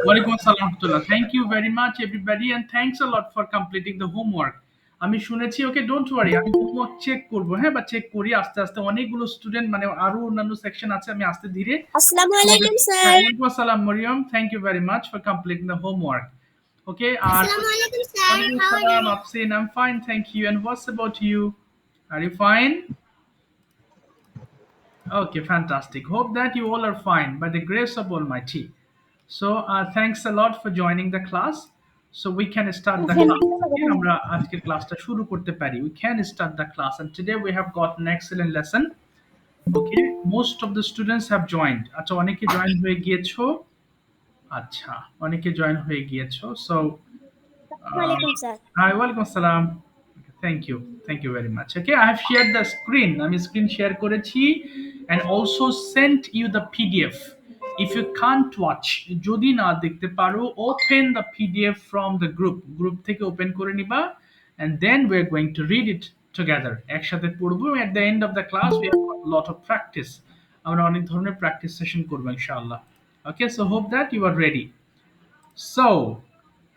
Walaikum assalam rahmatullah. Thank you very much everybody and thanks a lot for completing the homework. আমি শুনেছি ওকে don't ওয়ারি আমি homework check করব হ্যাঁ বা check করি আস্তে আস্তে অনেকগুলো স্টুডেন্ট মানে আরো অন্যান্য সেকশন আছে আমি আস্তে ধীরে আসসালামু তোমাদের আলাইকুম হ্যাঁ স্যার। ওয়ালাইকুম আসসালাম Maryam thank you very much for completing the homework okay আর আসসালামু আলাইকুম স্যার। ওয়ালাইকুম হাউ আর আসসালাম you? Afsin I am fine thank you and what's about you are you fine Okay, fantastic. Hope that you all are fine by the grace of Almighty. So, thanks a lot for joining the class. So we can start the class. Okay, আমরা আজকের ক্লাসটা শুরু করতে পারি. We can start the class, and today we have got an excellent lesson. Okay, most of the students have joined. আচ্ছা অনেকে join হয়ে গিয়েছো আচ্ছা অনেকে জয়েন হয়ে গিয়েছো so আসসালামু আলাইকুম sir. hi welcome salam thank you very much okay I have shared the screen আমি screen share করেছি and also sent you the pdf if you can't watch যদি না দেখতে পারো open the pdf from the group থেকে open করে নিবা and then we're going to read it together একসাথে পড়বো at the end of the class we have got a lot of practice আমরা অনেক ধরনের practice session করবো ইনশাআল্লাহ okay so hope that you are ready so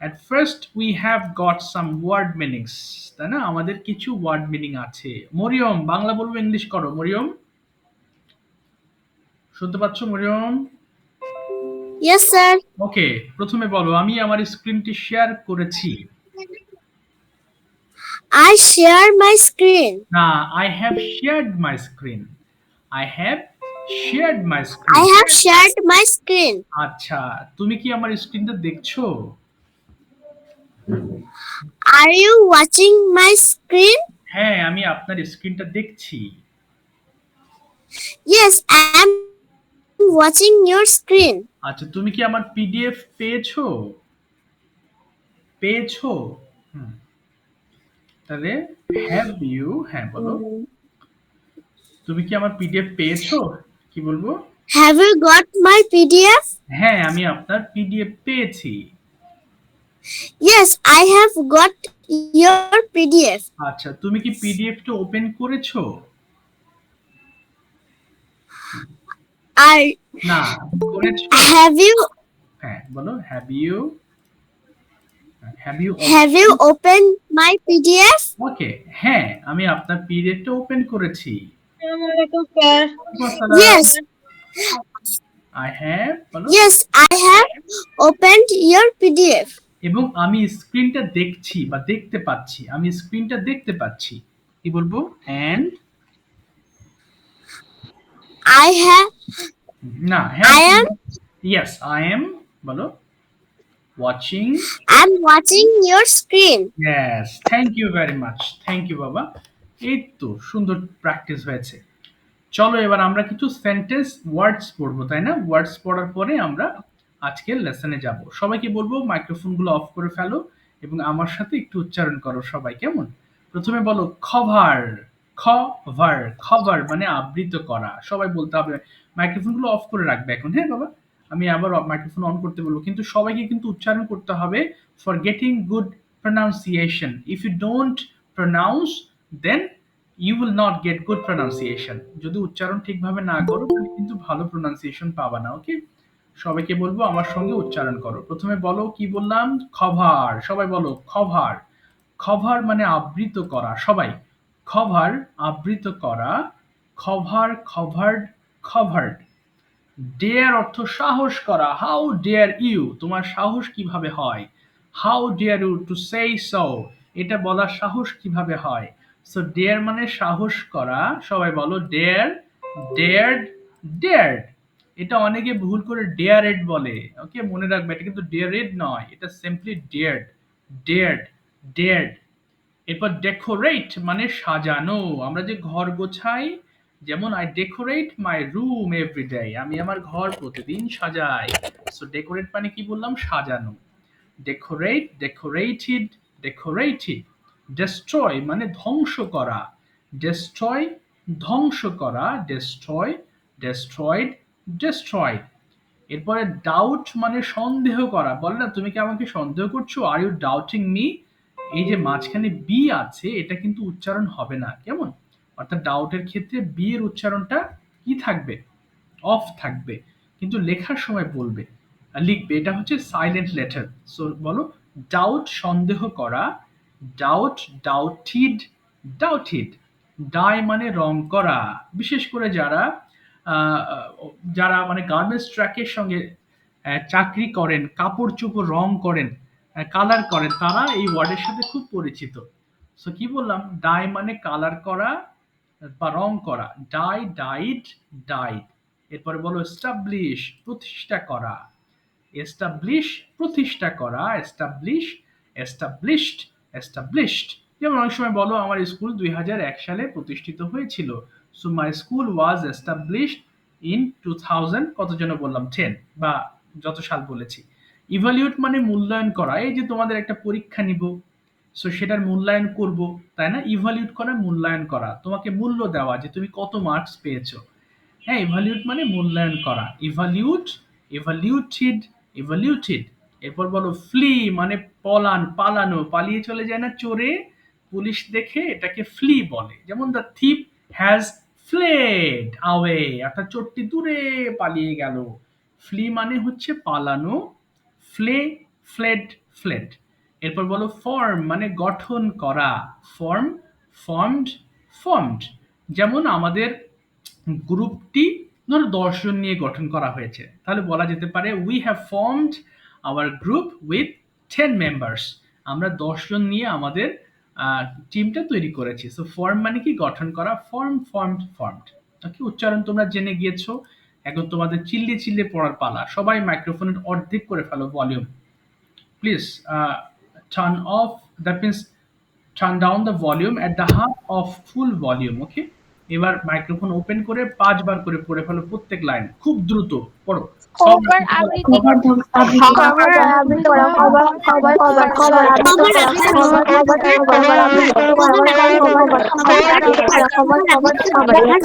at first we have got some word meanings তাই না আমাদের কিছু word meaning আছে মরিয়ম বাংলা বলবো ইংলিশ করো মরিয়ম শুনতে পাচ্ছ মরিয়ম ইয়েস স্যার। ওকে প্রথমে বলো আমি আমার স্ক্রিনটি শেয়ার করেছি I share my screen. না I have shared my screen I have shared my I screen have shared my screen. আচ্ছা তুমি কি আমার স্ক্রিনটা দেখছো Are you watching my screen? হ্যাঁ আমি আপনার স্ক্রিনটা দেখছি Yes, I am watching your screen. আচ্ছা তুমি কি আমার পিডিএফ পেয়েছো পেয়েছো হুম তাহলে হ্যাভ ইউ হ্যাঁ বলো তুমি কি আমার পিডিএফ পেয়েছো কি বলবো Have you got my PDF? হ্যাঁ আমি আপনার পিডিএফ পেয়েছি Yes, I have got your PDF. আচ্ছা তুমি কি পিডিএফটা ওপেন করেছো Are না করেছো have you হ্যাঁ বলো have you opened my PDF? Okay হ্যাঁ আমি আপনার পিডিএফটা ওপেন করেছি Yes, আই হ্যাভ বলো yes, I have opened your PDF. এবং আমি স্ক্রিনটা দেখছি বা দেখতে পাচ্ছি আমি স্ক্রিনটা দেখতে পাচ্ছি কি বলবো এন্ড I have না I হ্যাঁ am ইয়েস আই এম বলো watching I'm watching your screen. Yes thank you very much thank you বাবা এই তো সুন্দর প্র্যাকটিস হয়েছে চলো এবার আমরা কিছু সেন্টেন্স ওয়ার্ডস পড়বো তাই না ওয়ার্ডস পড়ার পরে আমরা আজকের লেসনে যাব সবাইকে বলবো মাইক্রোফোনগুলো অফ করে ফেলো এবং আমার সাথে একটু উচ্চারণ করো সবাই কেমন প্রথমে বলো খভার খভার খভার মানে আবৃত করা সবাই বলতে হবে মাইক্রোফোনগুলো অফ করে রাখবে এখন হ্যাঁ বাবা আমি আবার মাইক্রোফোন অন করতে বলবো কিন্তু সবাইকে কিন্তু উচ্চারণ করতে হবে for getting good pronunciation if you don't pronounce then you will not get good pronunciation যদি উচ্চারণ ঠিকভাবে না করো তাহলে কিন্তু ভালো প্রনাউন্সিয়েশন পাবা না ওকে সবাইকে বলবো আমার সঙ্গে উচ্চারণ করো প্রথমে বলো কি বললাম খভার সবাই বলো খভার খভার মানে আবৃত করা সবাই খভার আবৃত করা খভার খভার্ড খভার্ড ডেয়ার অর্থ সাহস করা হাউ ডেয়ার ইউ তোমার সাহস কিভাবে হয় how dare you to say so এটা বলার সাহস কিভাবে হয় সো ডেয়ার মানে সাহস করা সবাই বলো ডেয়ার ডেয়ার্ড ডেয়ার্ড এটা অনেকে ভুল করে ডেয়ারেড বলে ওকে মনে রাখবে এটা কিন্তু ডেয়ারেড নয় এটা সিম্পলি ডেয়ার্ড ডেয়ার্ড ডেয়ার্ড এরপর ডেকোরেট মানে সাজানো আমরা যে ঘর গোছাই যেমন I decorate my room every day আমি আমার ঘর প্রতিদিন সাজাই সো ডেকোরেট মানে কি বললাম সাজানো ডেকোরেট ডেকোরেটেড ডেকোরেটেড ডেস্ট্রয় মানে ধ্বংস করা ডেস্ট্রয় ধ্বংস করা ডেস্ট্রয় ডেস্ট্রয়েড ডেস্ট্রয়েড এরপরে ডাউট মানে সন্দেহ করা বলে না তুমি কি আমাকে সন্দেহ করছো আর ইউ ডাউটিং মি এই যে মাঝখানে বি আছে এটা কিন্তু উচ্চারণ হবে না কেমন অর্থাৎ ডাউটের ক্ষেত্রে বি এর উচ্চারণটা কি থাকবে অফ থাকবে কিন্তু লেখার সময় বলবে লিখবে, এটা হচ্ছে সাইলেন্ট লেটার। সো বলো, ডাউট সন্দেহ করা, ডাউট, ডাউটিড, ডাউটিড। ডাই মানে রং করা। বিশেষ করে যারা আহ, যারা মানে গার্মেন্টস ট্র্যাকের সঙ্গে চাকরি করেন, কাপড় চোপড় রং করেন, কালার করেন, তারা এই ওয়ার্ডের সাথে খুব পরিচিত। সো কি বললাম, ডাই মানে কালার করা বা রং করা, ডাই, ডাইড, ডাইড। এরপরে বলো এস্টাবলিশ, প্রতিষ্ঠা করা, এস্টাবলিশ, প্রতিষ্ঠা করা, এস্টাবলিশ, এস্টাবলিশড, এস্টাবলিশড। যেমন অনেক সময় বলো আমার স্কুল 2001 সালে প্রতিষ্ঠিত হয়েছিল। So my school was established in 2000, কত যেন বললাম, 10 বা যত সাল বলেছি। ইভালিউট মানে মূল্যায়ন করা, এই যে তোমাদের একটা পরীক্ষা নিব, সো সেটার মূল্যায়ন করব, তাই না? ইভালিউট করা, মূল্যায়ন করা, তোমাকে মূল্য দেওয়া যে তুমি কত মার্কস পেয়েছো। হ্যাঁ, ইভালিউট মানে মূল্যায়ন করা, ইভালিউট, ইভালিউটেড, ইভালিউটেড। এরপর বলো ফ্লি মানে পলান, পালানো, পালিয়ে চলে যায় না চোরে, পুলিশ দেখে, এটাকে ফ্লি বলে। যেমন দ্য থিপ হ্যাজ ফ্লেড আওয়ে, অর্থাৎ চোরটি দূরে পালিয়ে গেল। ফ্লি মানে হচ্ছে পালানো, ফ্লে, ফ্লেড, ফ্লেড। এরপর বলো ফর্ম মানে গঠন করা, ফর্ম, ফর্মড, ফর্মড। যেমন আমাদের গ্রুপটি ধরো 10 জন নিয়ে গঠন করা হয়েছে, তাহলে বলা যেতে পারে we have formed hour group with 10 members. আমরা 10 জন নিয়ে আমাদের টিমটা তৈরি করেছি। সো ফর্ম মানে কি, গঠন করা, ফর্ম, ফর্মড, ফর্মড। ওকে, উচ্চারণ তোমরা জেনে গিয়েছো। এখন তোমাদের চিল্লিয়ে চিল্লিয়ে পড়ার পালা। সবাই মাইক্রোফোনের অর্ধেক করে ফেলো volume, please. Turn off, that means turn down the volume at the half of full volume, ওকে? এবার মাইক্রোফোন ওপেন করে 5 বার করে পড়ে ফেলো প্রত্যেক লাইন, খুব দ্রুত পড়ো। খবর আবৃত্তি সবার করো। খবর আবৃত্তি করো। খবর খবর খবর আবৃত্তি খবর করো। আবৃত্তি খবর করো। খবর খবর আবৃত্তি করো। খবর খবর খবর আবৃত্তি করো। খবর খবর খবর ডিয়ার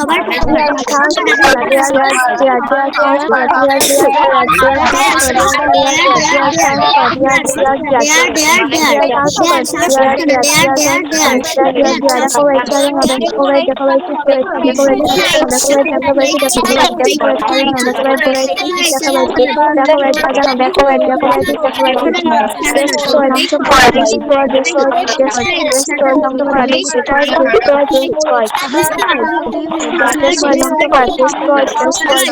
চান্স করা dear dear dear dear chance করা dear dear dear dear chance করা ডিয়ার ডিয়ার ডিয়ার চান্স করা dear dear dear dear chance করা ডিয়ার ডিয়ার ডিয়ার চান্স করা ডিয়ার ডিয়ার ডিয়ার দেখো বেচারা হবে দেখো ভাই দেখো ভাই ঠিক দেখো দেখো ভাই ঠিক দেখো ভাই দেখো ভাই ঠিক দেখো ভাই দেখো ভাই দেখো ভাই দেখো ভাই ঠিক দেখো ভাই দেখো ভাই বাজানো দেখো ভাই দেখো ভাই ঠিক দেখো ভাই ঠিক destroy ধ্বংস করা destroy destroy destroy ধ্বংস করা destroy destroy destroy destroy ধ্বংস করা destroy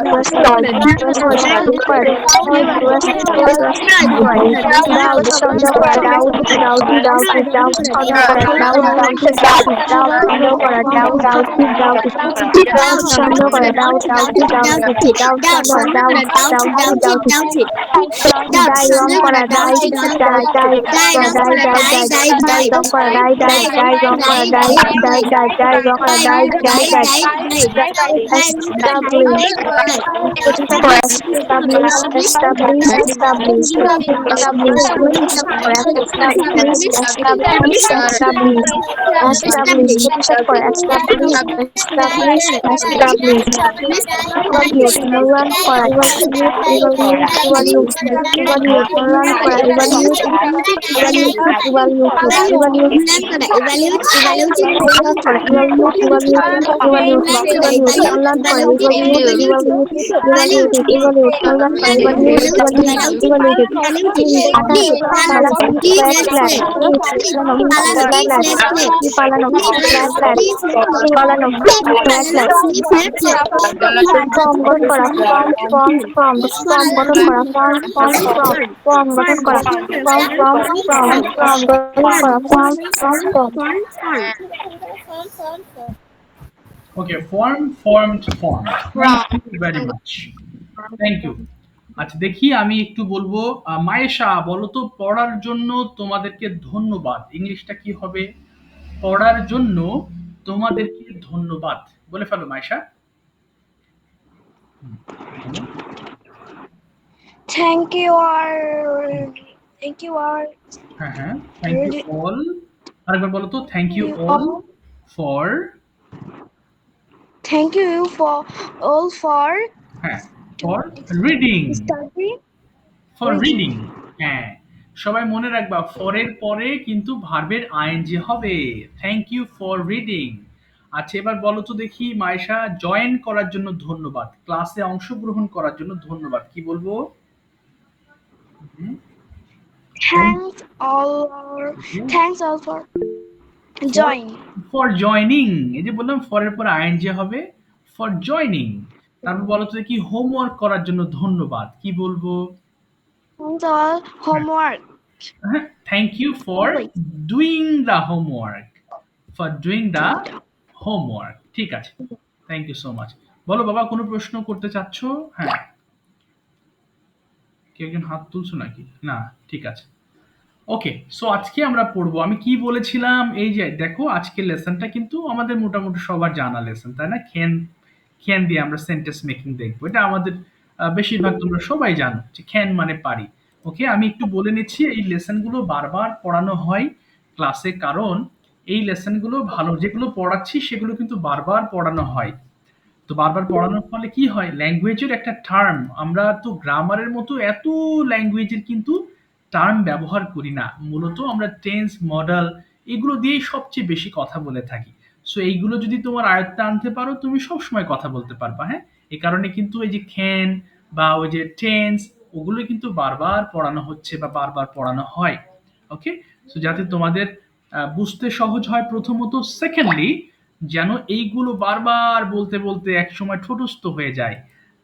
destroy destroy destroy স্বাধীন করা destroy destroy destroy doubt সন্দেহ করা doubt doubt doubt doubt সন্দেহ করা doubt doubt doubt doubt সন্দেহ করা doubt doubt doubt doubt সন্দেহ করা doubt doubt doubt doubt সন্দেহ doubt doubt doubt ডাই রং করা die die die die die die die রং করা ডাই ডাই ডাই রং করা ডাই ডাই ডাই ডাই রং করা ডাই ডাই ডাই এস্টাবলিশ প্রতিষ্ঠা করা এস্টাবলিশ এস্টাবলিশ এস্টাবলিশ এস্টাবলিশ প্রতিষ্ঠা করা এস্টাবলিশ এস্টাবলিশ এস্টাবলিশ এস্টাবলিশ প্রতিষ্ঠা করা এস্টাবলিশ এস্টাবলিশ এস্টাবলিশ evaluate মূল্যায়ন করা evaluate evaluate evaluate মূল্যায়ন করা evaluate evaluate evaluate evaluate মূল্যায়ন করা evaluate evaluate evaluate evaluate মূল্যায়ন করা evaluate evaluate evaluate evaluate মূল্যায়ন করা evaluate evaluate evaluate পালানো flat flat কি পালানো flat flat পালানো flat flat ফর্ম গঠন করা ফর্ম গঠন করা ফর্ম গঠন করা ফর্ম গঠন করা form okay, form, formed, form. Thank you very much, thank you. আচ্ছা দেখি, আমি একটু বলবো, মায়েশা বলো তো, পড়ার জন্য তোমাদেরকে ধন্যবাদ ইংলিশটা কি হবে? পড়ার জন্য তোমাদেরকে ধন্যবাদ, বলে ফেলো মায়েশা। বলো। Thank you are thank you are হ্যাঁ হ্যাঁ, থ্যাংক ইউ অল। আরেকবার বলো তো, thank you you all all for, thank you for all for হ্যাঁ, for reading, study for reading. Reading. হ্যাঁ, সবাই মনে রাখবা ফরের পরে কিন্তু ভার্বের আইএনজি হবে। Thank you for reading. আচ্ছা এবার বলো তো দেখি মাইশা, জয়েন করার জন্য ধন্যবাদ, ক্লাসে অংশগ্রহণ করার জন্য ধন্যবাদ, কি বলবো? Thanks all for join. For joining, এই যে বললাম ফর এর পর আইএনজি হবে, ফর জয়নিং। তারপর বলো তো দেখি হোমওয়ার্ক করার জন্য ধন্যবাদ, কি বলবো? Thanks all homework. হ্যাঁ, thank you for Wait. Doing the homework, for doing the homework. ঠিক আছে, থ্যাংক ইউ সো মাচ। বলো বাবা, কোনো প্রশ্ন করতে চাচ্ছ? হ্যাঁ, কেউ একজন হাত তুলছো নাকি? না, ঠিক আছে। ওকে, সো আজকে আমরা পড়বো, আমি কি বলেছিলাম, এই যে দেখো আজকের লেসনটা কিন্তু আমাদের মোটামুটি সবার জানা লেসন, তাই না? ক্যান, ক্যান দিয়ে আমরা সেন্টেন্স মেকিং দেখবো, এটা আমাদের বেশিরভাগ তোমরা সবাই জানো যে ক্যান মানে পারি। ওকে, আমি একটু বলে নিচ্ছি, এই লেসনগুলো বারবার পড়ানো হয় ক্লাসে, কারণ এই লেসনগুলো ভালো যেগুলো পড়াচ্ছি সেগুলো কিন্তু বারবার পড়ানো হয়। তো বারবার পড়ানোর ফলে কি হয়, ল্যাঙ্গুয়েজের একটা টার্ম, আমরা তো গ্রামারের মতো এত ল্যাঙ্গুয়েজের কিন্তু টার্ম ব্যবহার করি না, মূলত আমরা টেন্স মডেল এগুলো দিয়েই সবচেয়ে বেশি কথা বলে থাকি। সো এইগুলো যদি তোমার আয়ত্তে আনতে পারো তুমি সবসময় কথা বলতে পারবা। হ্যাঁ, এই কারণে কিন্তু এই যে ক্যান বা ওই যে টেন্স ওগুলো কিন্তু বারবার পড়ানো হচ্ছে বা বারবার পড়ানো হয়। ওকে, সো যাতে তোমাদের বুঝতে সহজ হয় প্রথমত, সেকেন্ডলি যেন এইগুলো বারবার বলতে বলতে একসময় ঠোঁটস্থ হয়ে যায়।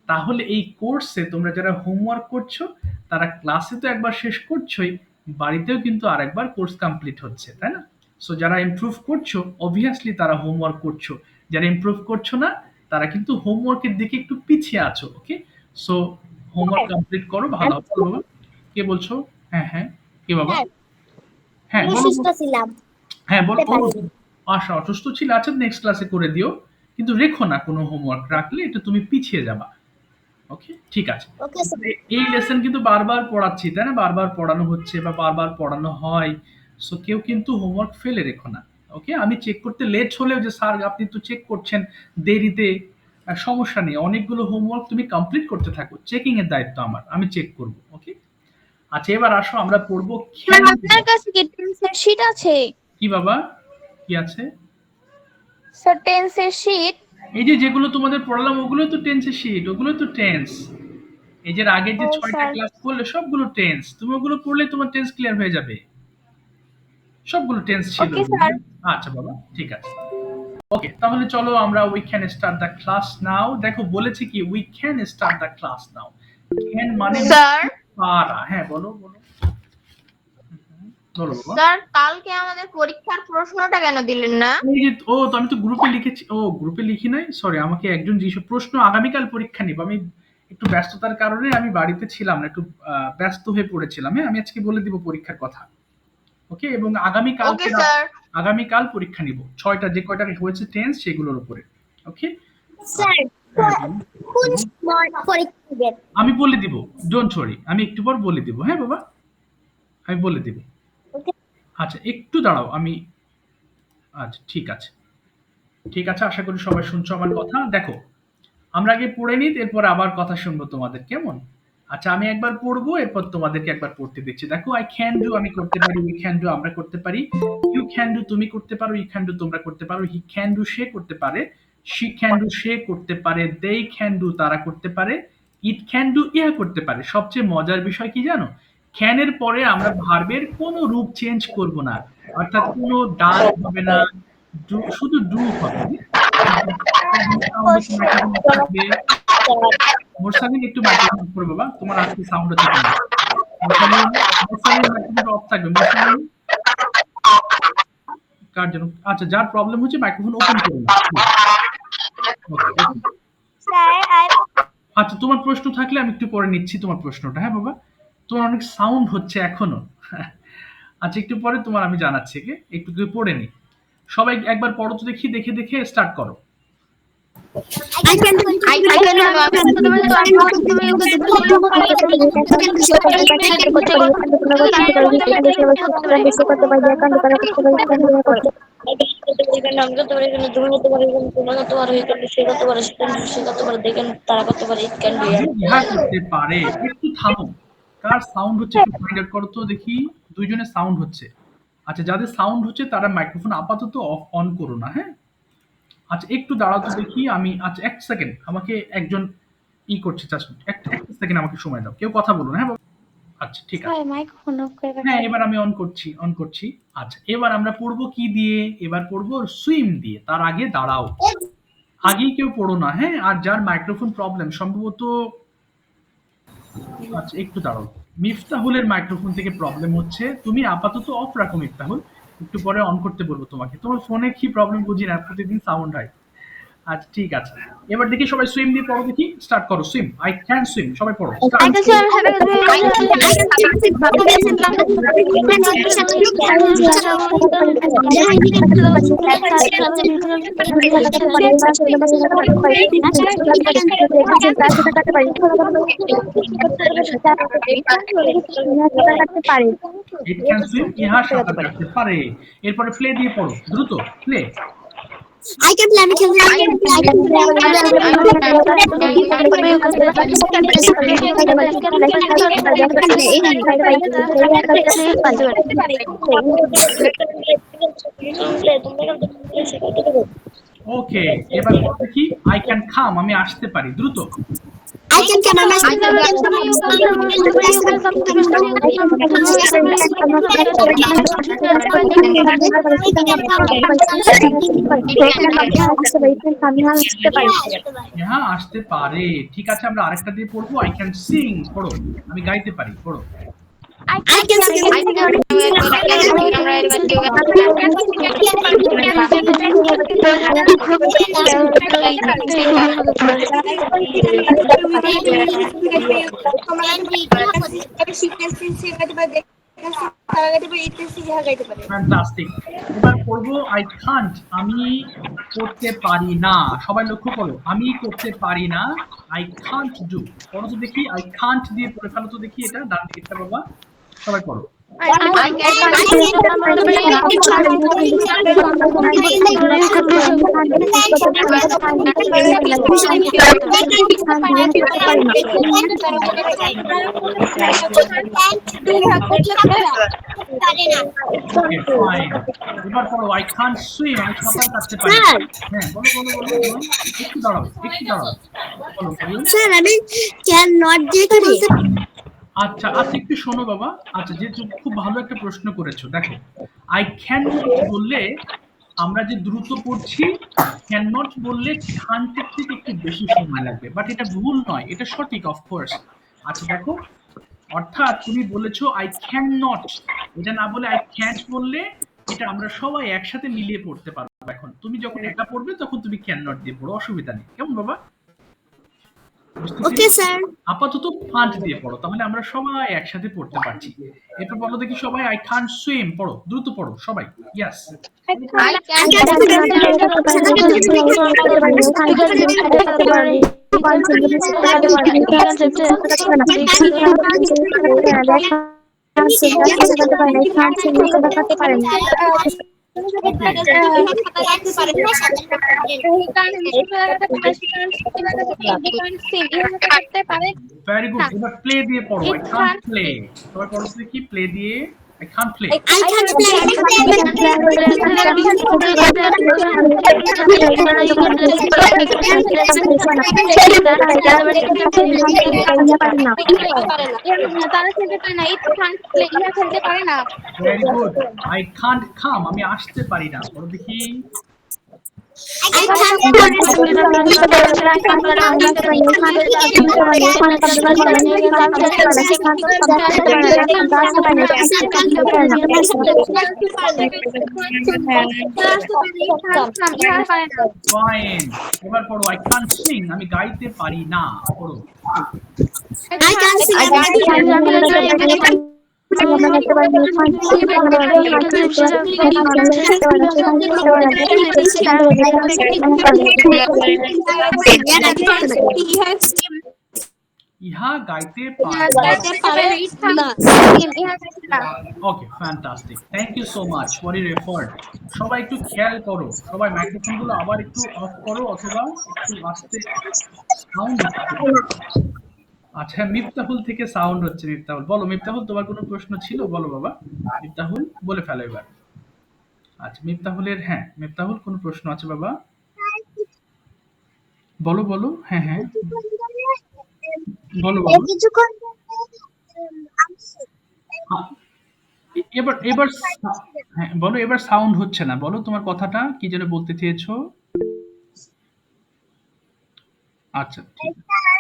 তাহলে এই কোর্সে তোমরা যারা হোমওয়ার্ক করছো তারা ক্লাসে তো একবার শেষ করছোই, বাড়িতেও কিন্তু আরেকবার কোর্স কমপ্লিট হচ্ছে, তাই না? সো যারা ইমপ্রুভ করছো অবভিয়াসলি তারা হোমওয়ার্ক করছো, যারা ইমপ্রুভ করছো না তারা কিন্তু হোমওয়ার্কের দিকে একটু পিছিয়ে আছো। ওকে, সো হোমওয়ার্ক কমপ্লিট করো, ভালো হবে বাবা। কে বলছো? হ্যাঁ হ্যাঁ, কে বাবা? হ্যাঁ বলো সুস্থ ছিলাম, হ্যাঁ বলো। করতে ও পারিনি। আশা অসুস্থ ছিল, আচ্ছা নেক্সট ক্লাসে করে দিও, কিন্তু রেখো না কোনো হোমওয়ার্ক, রাখলে এটা তুমি পিছিয়ে যাবা। ওকে, ঠিক আছে। Okay sir. এই লেসন কিন্তু বারবার পড়াচ্ছি, তাই না? বারবার পড়ানো হচ্ছে বা বারবার পড়ানো হয়, সো কেউ কিন্তু হোমওয়ার্ক ফেলে রেখো না। ওকে, আমি চেক করতে লেট হলেও যে স্যার আপনি তো চেক করছেন দেরিতে, সমস্যা নেই, অনেকগুলো হোমওয়ার্ক তুমি কমপ্লিট করতে থাকো, চেকিং এর দায়িত্ব আমার, আমি চেক করব। ওকে, আচ্ছা এবার আসো আমরা পড়বো can আপনার do। কাছে কি টেন্সের শীট আছে? কি বাবা, কি আছে? স্যার টেন্সের শীট? এই যে যেগুলো তোমাদের পড়ালাম ওগুলো তো টেন্সের শিট, ওগুলো তো টেন্স। এই যে আগের যে ও 6টা স্যার। ক্লাস করলে সবগুলো টেন্স, তুমি ওগুলো পড়লে তোমার টেন্স ক্লিয়ার হয়ে যাবে, সবগুলো টেন্স ছিল ওকে ওগুলো। স্যার। আচ্ছা বাবা, ঠিক আছে। ওকে, তাহলে চলো আমরা we can start the class now. দেখো বলেছে কি we can start the class now, can মানে স্যার, পারা। হ্যাঁ বলো বলো বলো বাবা। স্যার কালকে আমাদের পরীক্ষার প্রশ্নটা কেন দিলেন না? এই যে ও তো আমি তো গ্রুপে লিখেছি, ও গ্রুপে লিখি নাই, সরি, আমাকে একজন জিজ্ঞেস প্রশ্ন আগামীকাল পরীক্ষা নিব, আমি একটু ব্যস্ততার কারণে আমি বাড়িতে ছিলাম না, একটু ব্যস্ত হয়ে পড়েছিলাম। হ্যাঁ, আমি আজকে বলে দিব পরীক্ষার কথা। ওকে, এবং ওকে স্যার। আগামীকাল পরীক্ষা নিব 6টা যে কয়টা হয়েছে টেন্স সেগুলোর উপরে। ওকে, স্যার, হ্যাঁ বলো। কোন পরীক্ষা দিবেন? আমি বলে দিব, ডোন্ট ওয়ারি, আমি একটু পর বলে দিব। হ্যাঁ বাবা, আমি বলে দিব। ওকে আচ্ছা একটু দাঁড়াও, আমি, আচ্ছা ঠিক আছে, ঠিক আছে, আশা করি সবাই শুনছো আমার কথা। দেখো আমরা আগে পড়ে নিই, এরপর আবার কথা শুনবো তোমাদের, কেমন? আচ্ছা আমি একবার পড়বো, এরপর তোমাদেরকে একবার পড়তে দিচ্ছি। দেখো আই ক্যান ডু আমি করতে পারি, উই ক্যান ডু আমরা করতে পারি, ইউ ক্যান ডু তুমি করতে পারো, ইউ ক্যান ডু তোমরা করতে পারো, হি ক্যান ডু সে করতে পারে, শি ক্যান ডু সে করতে পারে, দে ক্যান ডু তারা করতে পারে, ইট ক্যান ডু ইহা করতে পারে। সবচেয়ে মজার বিষয় কি জানো, ক্যান এর পরে আমরা ভার্বের কোনো রূপ চেঞ্জ করব না, অর্থাৎ কোনো ডাল হবে না, শুধু ডু হবে। থাকবে। মোরসালিন একটু মাইক্রোফোন অফ করে বাবা, তোমার আজকে সাউন্ড হচ্ছে কেন? মোরসালিন, মোরসালিন মাইক্রোফোনটা অফ থাকবে। মোরসালিন কার জন্য? আচ্ছা যার প্রবলেম হচ্ছে মাইক্রোফোন ওপেন করুন। ওকে, ওকে। স্যার আচ্ছা তোমার প্রশ্ন থাকলে আমি একটু পরে নিচ্ছি তোমার প্রশ্নটা। হ্যাঁ বাবা, তোমার অনেক সাউন্ড হচ্ছে এখনো। আচ্ছা একটু পরে তোমার আমি জানাচ্ছি, একটু পড়ে নি। সবাই একবার পড়ো তো দেখি, দেখে দেখে স্টার্ট করো। I can do I can do আমি করতে পারি তো আমি করতে পারি যে ইহা করতে পারে, একটু থামো, কার সাউন্ড হচ্ছে একটু ফাইন্ড আউট করো তো দেখি, দুইজনের সাউন্ড হচ্ছে। আচ্ছা যাদের সাউন্ড হচ্ছে তারা মাইক্রোফোন আপাতত অফ অন করো না। হ্যাঁ, আচ্ছা একটু দাঁড়াও তো দেখি আমি, আচ্ছা এক সেকেন্ড আমাকে একজন ই করছে, জাস্ট একটা সেকেন্ড আমাকে সময় দাও, কেউ কথা বলো না। হ্যাঁ বাবা? আচ্ছা ঠিক আছে। মাইক্রোফোন অফ করে হ্যাঁ, এবার আমি অন করছি। আচ্ছা, এবার আমরা পড়বো কি দিয়ে? এবার পড়বো সুইম দিয়ে। তার আগে দাঁড়াও। আগেই কেউ পড়ো না, হ্যাঁ? আর যার মাইক্রোফোন প্রবলেম সম্ভবত আচ্ছা একটু দাঁড়াও। মিফতাহুলের মাইক্রোফোন থেকে প্রবলেম হচ্ছে। তুমি আপাতত অফ রাখো মিফতাহুল। একটু পরে অন করতে বলবো তোমাকে। তোমার ফোনে কি প্রবলেম বুঝি না, প্রতিদিন সাউন্ড হয়। আচ্ছা ঠিক আছে। এবার দেখি সবাই সুইম দিয়ে পড়ো দেখি। স্টার্ট করো সুইম। I can swim. সবাই পড়ো। স্টার্ট। পারে। It can swim. ইহা সাঁতার কাটতে পারে। এরপরে প্লে দিয়ে পড়ো। দ্রুত প্লে। I can play. আমি খেলতে পারি। ওকে, এবার পড়ো দেখি। I can come. আমি আসতে পারি। দ্রুত। I can come. আমি হ্যাঁ আসতে পারে। ঠিক আছে, আমরা আরেকটা দিয়ে পড়বো। I can sing. পড়ো। আমি গাইতে পারি। পড়ো। I can fantastic. এবার পড়বো আই কান্ট। আমি করতে পারি না। সবাই লক্ষ্য করো। আমি করতে পারি না। I can't do. পড়ো তো দেখি। আই কান্ট দিয়ে পড়ে ফেলো তো দেখি এটা। ডান দিকেরটা বাবা। সবাই পড়ো। Okay fine. এবার পড়ো আই কান্ট সুইম। আমি সাঁতার কাটতে পারি না। স্যার হ্যাঁ বলো বলো বলো বলো। একটু দাঁড়াও একটু দাঁড়াও। বলো বলো। স্যার আমি ক্যান নট দিয়ে কি বলতে আচ্ছা আচ্ছা একটু শোনো বাবা। আচ্ছা যেহেতু খুব ভালো একটা প্রশ্ন করেছো, দেখো আই ক্যান নট বললে আমরা যে দ্রুত পড়ছি, ক্যান নট বললে খানটের থেকে একটু বেশি সময় লাগবে, বাট এটা ভুল নয়, এটা সঠিক অফকোর্স। আচ্ছা দেখো, অর্থাৎ তুমি বলেছো আই ক্যান নট, এটা না বলে আই ক্যান্ট বললে এটা আমরা সবাই একসাথে মিলিয়ে পড়তে পারবো। এখন তুমি যখন একা পড়বে তখন তুমি ক্যান নট দিয়ে পড়ো, অসুবিধা নেই। কেমন বাবা? বুঝতে ওকে পেরেছি? স্যার আপাতত কান্ট দিয়ে পড়ো, তাহলে আমরা সবাই একসাথে পড়তে পারছি। এরপর বলো দেখি সবাই আই কান্ট সুইম। পড়ো, দ্রুত পড়ো সবাই। Yes. I okay very good. এবার প্লে দিয়ে পড়ো। I can't play. সবাই পড়ো তো দেখি প্লে দিয়ে। I can't play. can't play. Very good. I can't come. আমি আসতে পারি না। পড়ো দেখি। I fine. এবার পড়ো আই কান্ট সিং। আমি গাইতে পারি না। পড়ো। can't sing. ইহা গাইতে পারে না। Okay fantastic. Thank you so much for your effort. সবাই একটু খেয়াল করো, সবাই মাইক্রোফোন গুলো আবার একটু অফ করো অথবা একটু আস্তে সাউন্ড হচ্ছে। আচ্ছা মিফতাহুল থেকে সাউন্ড হচ্ছে। মিফতাহুল বলো। মিফতাহুল তোমার কোনো প্রশ্ন ছিল? বলো বাবা। মিফতাহুল বলে ফেলো এবার। আচ্ছা মিফতাহুলের, হ্যাঁ মিফতাহুল কোনো প্রশ্ন আছে বাবা? বলো বলো। হ্যাঁ হ্যাঁ বলো বাবা। কিছুক্ষণ আ- এবার এবার হ্যাঁ বলো, এবার সাউন্ড হচ্ছে না, বলো তোমার কথাটা কি যেন বলতে চেয়েছো। আচ্ছা ঠিক আছে।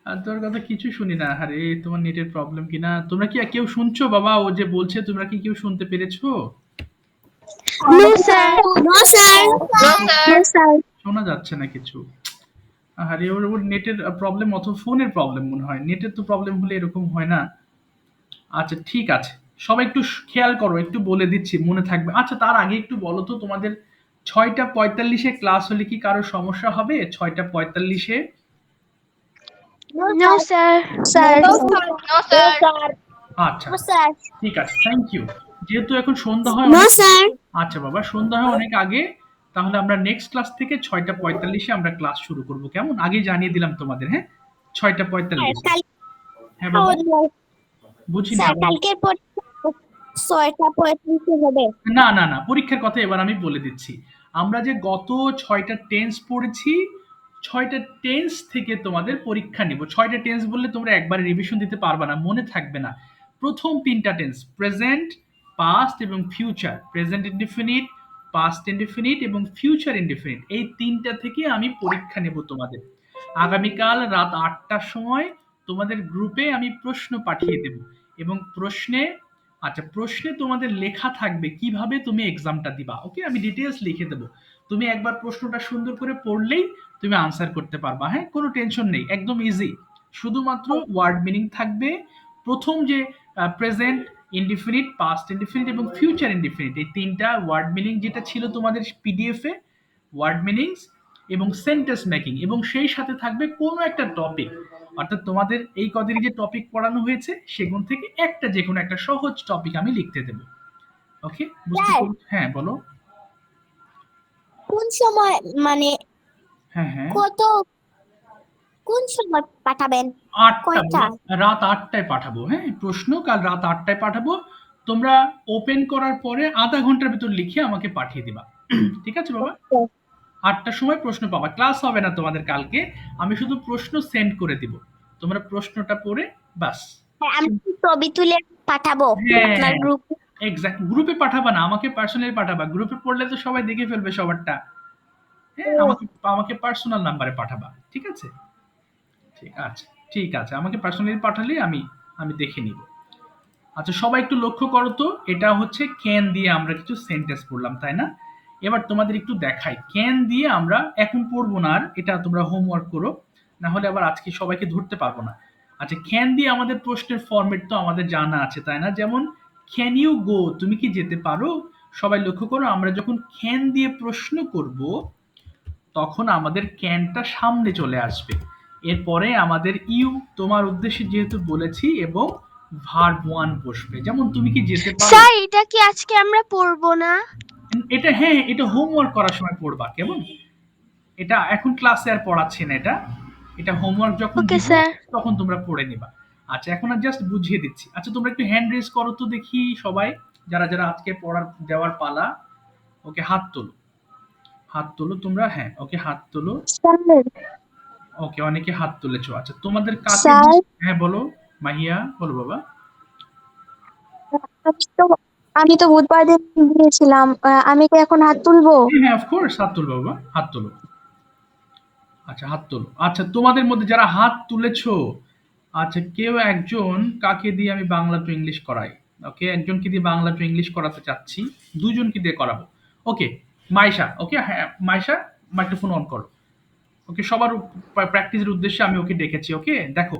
আর তোর কথা কিছু শুনি না, আরে তোমার নেটের প্রবলেম কিনা, তোমরা কি কেউ শুনছো বাবা, ও যে বলছে তোমরা কি কেউ শুনতে পেরেছো? No, sir. No, sir. No, sir. শোনা যাচ্ছে না কিছু। আরে ওর ওর নেটের প্রবলেম অথবা ফোনের প্রবলেম মনে হয়, নেটের তো প্রবলেম হলে এরকম হয় না। আচ্ছা ঠিক আছে, সবাই একটু খেয়াল করো, একটু বলে দিচ্ছি মনে থাকবে। আচ্ছা তার আগে একটু বলো তো, তোমাদের 6:45 ক্লাস হলে কি কারো সমস্যা হবে? 6:45? No, sir. Sir. No, sir. আচ্ছা No, sir. ঠিক আছে, থ্যাংক ইউ। যেহেতু এখন সন্ধ্যা হয় No, অনেক, sir. আচ্ছা বাবা সন্ধ্যা হয় অনেক আগে, তাহলে আমরা নেক্সট ক্লাস থেকে 6:45 আমরা ক্লাস শুরু করব, কেমন? আগেই জানিয়ে দিলাম তোমাদের, হ্যাঁ? 6:45। কাল হ্যাঁ বাবা, বুঝিনি স্যার আবার। কালকের পর 6:35 হবে। না না না, পরীক্ষার কথা এবার আমি বলে দিচ্ছি। আমরা যে গত 6টা টেন্স পড়েছি, 6টা টেন্স থেকে তোমাদের পরীক্ষা নেব। 6টা টেন্স বললে তোমরা একবার রিভিশন দিতে পারবে না, মনে থাকবে না। প্রথম 3টা টেন্স প্রেজেন্ট, পাস্ট এবং future, present indefinite, past indefinite এবং ফিউচার ইনডিফিনিট, এই 3টা থেকে আমি পরীক্ষা নেব তোমাদের। আগামীকাল রাত 8টার সময় তোমাদের গ্রুপে আমি প্রশ্ন পাঠিয়ে দেব, এবং প্রশ্নে, আচ্ছা প্রশ্নে তোমাদের লেখা থাকবে কিভাবে তুমি এক্সামটা দিবা, ওকে? আমি ডিটেলস লিখে দেবো, তুমি একবার প্রশ্নটা সুন্দর করে পড়লেই তুমি আনসার করতে পারবা, হ্যাঁ? কোনো টেনশন নেই, একদম ইজি। শুধুমাত্র ওয়ার্ড মিনিং থাকবে। প্রথম যে প্রেজেন্ট ইনডিফিনিট, পাস্ট ইনডিফিনিট এবং ফিউচার ইনডিফিনিট, এই 3টা ওয়ার্ড মিনিং যেটা ছিল তোমাদের পিডিএফ এ, ওয়ার্ড মিনিংস এবং সেন্টেন্স মেকিং, এবং সেই সাথে থাকবে কোনো একটা টপিক, অর্থাৎ তোমাদের এই কদিনই যে টপিক পড়ানো হয়েছে সেগুন থেকে একটা, যে কোনো একটা সহজ টপিক আমি লিখতে দেবো, ওকে? বুঝতে স্যার পেরেছ? হ্যাঁ বলো। কোন সময় মানে হ্যাঁ হ্যাঁ, কত কোন সময় পাঠাবেন? 8টা, কয়টা? রাত 8টায় পাঠাবো, হ্যাঁ? প্রশ্ন কাল রাত 8টায় পাঠাবো। তোমরা ওপেন করার পরে আধা ঘন্টার ভিতর লিখে আমাকে পাঠিয়ে দিবা। ঠিক আছে বাবা? 8টার সময় প্রশ্ন পাবা, ক্লাস হবে না তোমাদের কালকে, আমি শুধু প্রশ্ন সেন্ড করে দিব, তোমরা প্রশ্নটা পড়ে বাস। হ্যাঁ, আমি ছবি তুলে পাঠাবো আপনার হ্যাঁ গ্রুপ। এক্সাক্ট, গ্রুপে পাঠাবা না, আমাকে পার্সোনালি পাঠাবা, গ্রুপে পড়লে তো সবাই দেখে ফেলবে সবারটা। হ্যাঁ, আমাকে আমাকে পার্সোনাল নাম্বারে পাঠাবা, ঠিক আছে? ঠিক আছে, ঠিক আছে, আমাকে পার্সোনালি পাঠালে আমি আমি দেখে নিব। আচ্ছা সবাই একটু লক্ষ্য করো তো, এটা হচ্ছে ক্যান দিয়ে আমরা কিছু সেন্টেন্স পড়লাম, তাই না? এবার তোমাদের একটু দেখাই, ক্যান দিয়ে আমরা এখন পড়বো না আর, এটা তোমরা হোমওয়ার্ক করো, না হলে আবার আজকে সবাইকে ধরতে পারবো না। আচ্ছা ক্যান দিয়ে আমাদের প্রশ্নের ফরম্যাট তো আমাদের জানা আছে, তাই না? যেমন ক্যান ইউ গো, তুমি কি যেতে পারো? সবাই লক্ষ্য করো, আমরা যখন ক্যান দিয়ে প্রশ্ন করব তখন আমাদের ক্যানটা সামনে চলে আসবে, এরপরে আমাদের ইউ, তোমার উদ্দেশ্যে যেহেতু বলেছি, এবং ভার্ব ওয়ান বসবে, যেমন তুমি কি যেতে পারো। স্যার এটা কি আজকে আমরা পড়বো না? এটা হ্যাঁ, এটা হোমওয়ার্ক করার সময় পড়বা, কেমন? এটা এখন ক্লাসে আর পড়াচ্ছি না, এটা এটা হোমওয়ার্ক যখন ওকে দিব স্যার। তখন তোমরা পড়ে নিবা। আচ্ছা এখন আর জাস্ট বুঝিয়ে দিচ্ছি। আচ্ছা তোমরা একটু হ্যান্ড রেজ করো তো দেখি সবাই, যারা যারা আজকে পড়ার দেওয়ার পালা, ওকে হাত তোলো, হাত তোলো তোমরা, হ্যাঁ ওকে হাত তোলো। ওকে, অনেকে হাত তুলেছো। আচ্ছা তোমাদের কাকে স্যার হ্যাঁ বলো, মাহিয়া বলো বাবা। আমি তো বুধবার দিন দিয়েছিলাম, আমি কি এখন হাত তুলবো? হ্যাঁ হ্যাঁ অফকোর্স, হাত তুলো বাবা, হাত তোলো। আচ্ছা হাত তোলো। আচ্ছা তোমাদের মধ্যে যারা হাত তুলেছো, আচ্ছা কেউ একজন, কাকে দিয়ে আমি বাংলা টু ইংলিশ করাই, ওকে একজনকে দিয়ে বাংলা টু ইংলিশ করাতে চাচ্ছি, দুজনকে দিয়ে করাবো। ওকে মাইশা, ওকে হ্যাঁ মাইশা, মাইক্রোফোন অন করো। ওকে সবার প্র্যাকটিসের উদ্দেশ্যে আমি ওকে ডেকেছি, ওকে দেখো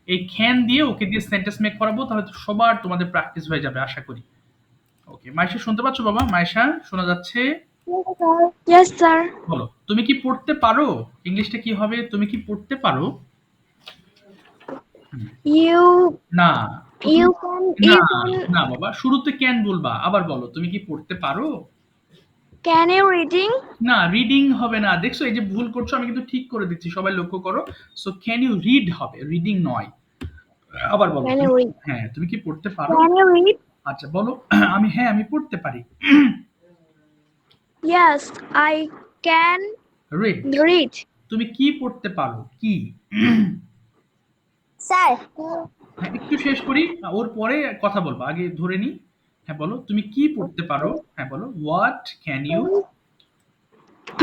এই ক্যান দিয়ে ওকে দিয়ে সেন্টেন্স মেক করাবো, তাহলে তো সবার তোমাদের প্র্যাকটিস হয়ে যাবে আশা করি। ওকে মাইশা শুনতে পাচ্ছ বাবা? মাইশা শোনা যাচ্ছে? Yes sir. বলো তুমি কি পড়তে পারো? ইংলিশটা কি হবে, তুমি কি পড়তে পারো? ইউ না, ইউ না ক্যান না বাবা, শুরুতে ক্যান বলবা, আবার বলো তুমি কি পড়তে পারো। Can you reading? না রিডিং হবে না, দেখছো এই যে ভুল করছো, আমি কিন্তু ঠিক করে দিচ্ছি, সবাই লক্ষ্য করো। সো ক্যান ইউ রিড হবে, রিডিং নয়। আবার বলো ক্যান ইউ রিড? হ্যাঁ তুমি কি পড়তে পারো? Can you read? আচ্ছা বলো আমি, হ্যাঁ আমি পড়তে পারি। Yes I can read. Read. তুমি কি পড়তে পারো? কি? স্যার হ্যাঁ, একটু শেষ করি। ওর পরে কথা বলবো। আগে ধরে নিই। হ্যাঁ, বলো। তুমি কি পড়তে পারো? হ্যাঁ, বলো। What can you?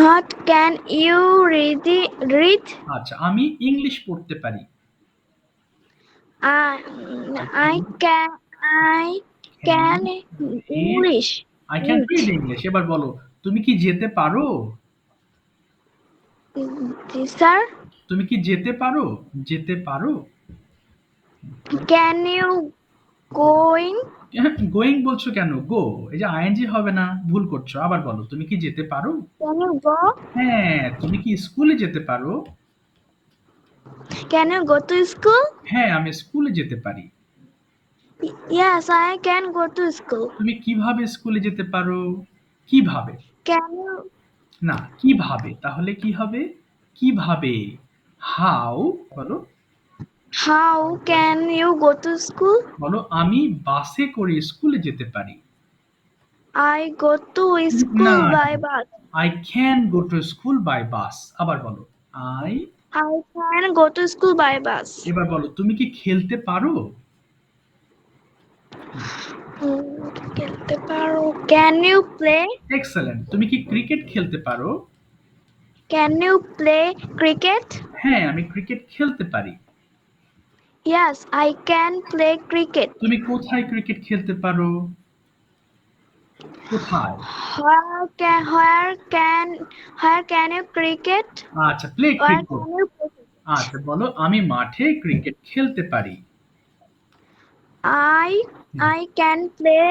what can you read আচ্ছা, আমি ইংলিশ পড়তে পারি। I I I can can I can read. English I can read read English. এবার বলো, তুমি কি যেতে পারো? স্যার তুমি কি যেতে পারো? যেতে পারো? can you going গোয়িং বলছো কেন? গো। এই যে আইএনজি হবে না, ভুল করছো। আবার বলো, তুমি কি যেতে পারো? can you go হ্যাঁ, তুমি কি স্কুলে যেতে পারো? can you go to school হ্যাঁ, আমি স্কুলে যেতে পারি। yes I can go to school তুমি কিভাবে স্কুলে যেতে পারো? কিভাবে? can you না, কিভাবে? তাহলে কি হবে? কিভাবে? হাউ বলো। how can you go to school বলো, আমি বাসে করে স্কুলে যেতে পারি। I go to না, school by bus I can go to school by bus. আবার বলো, I। I can go to school by bus এবার বলো, তুমি কি খেলতে পারো? খেলতে পারো can you play এক্সেলেন্ট। তুমি কি ক্রিকেট খেলতে পারো? can you play cricket হ্যাঁ, আমি ক্রিকেট খেলতে পারি। yes I can play cricket তুমি কোথায় ক্রিকেট খেলতে পারো? কোথায়? where can you cricket আচ্ছা, play where cricket. can you play আচ্ছা, বলো, আমি মাঠে ক্রিকেট খেলতে পারি। I can play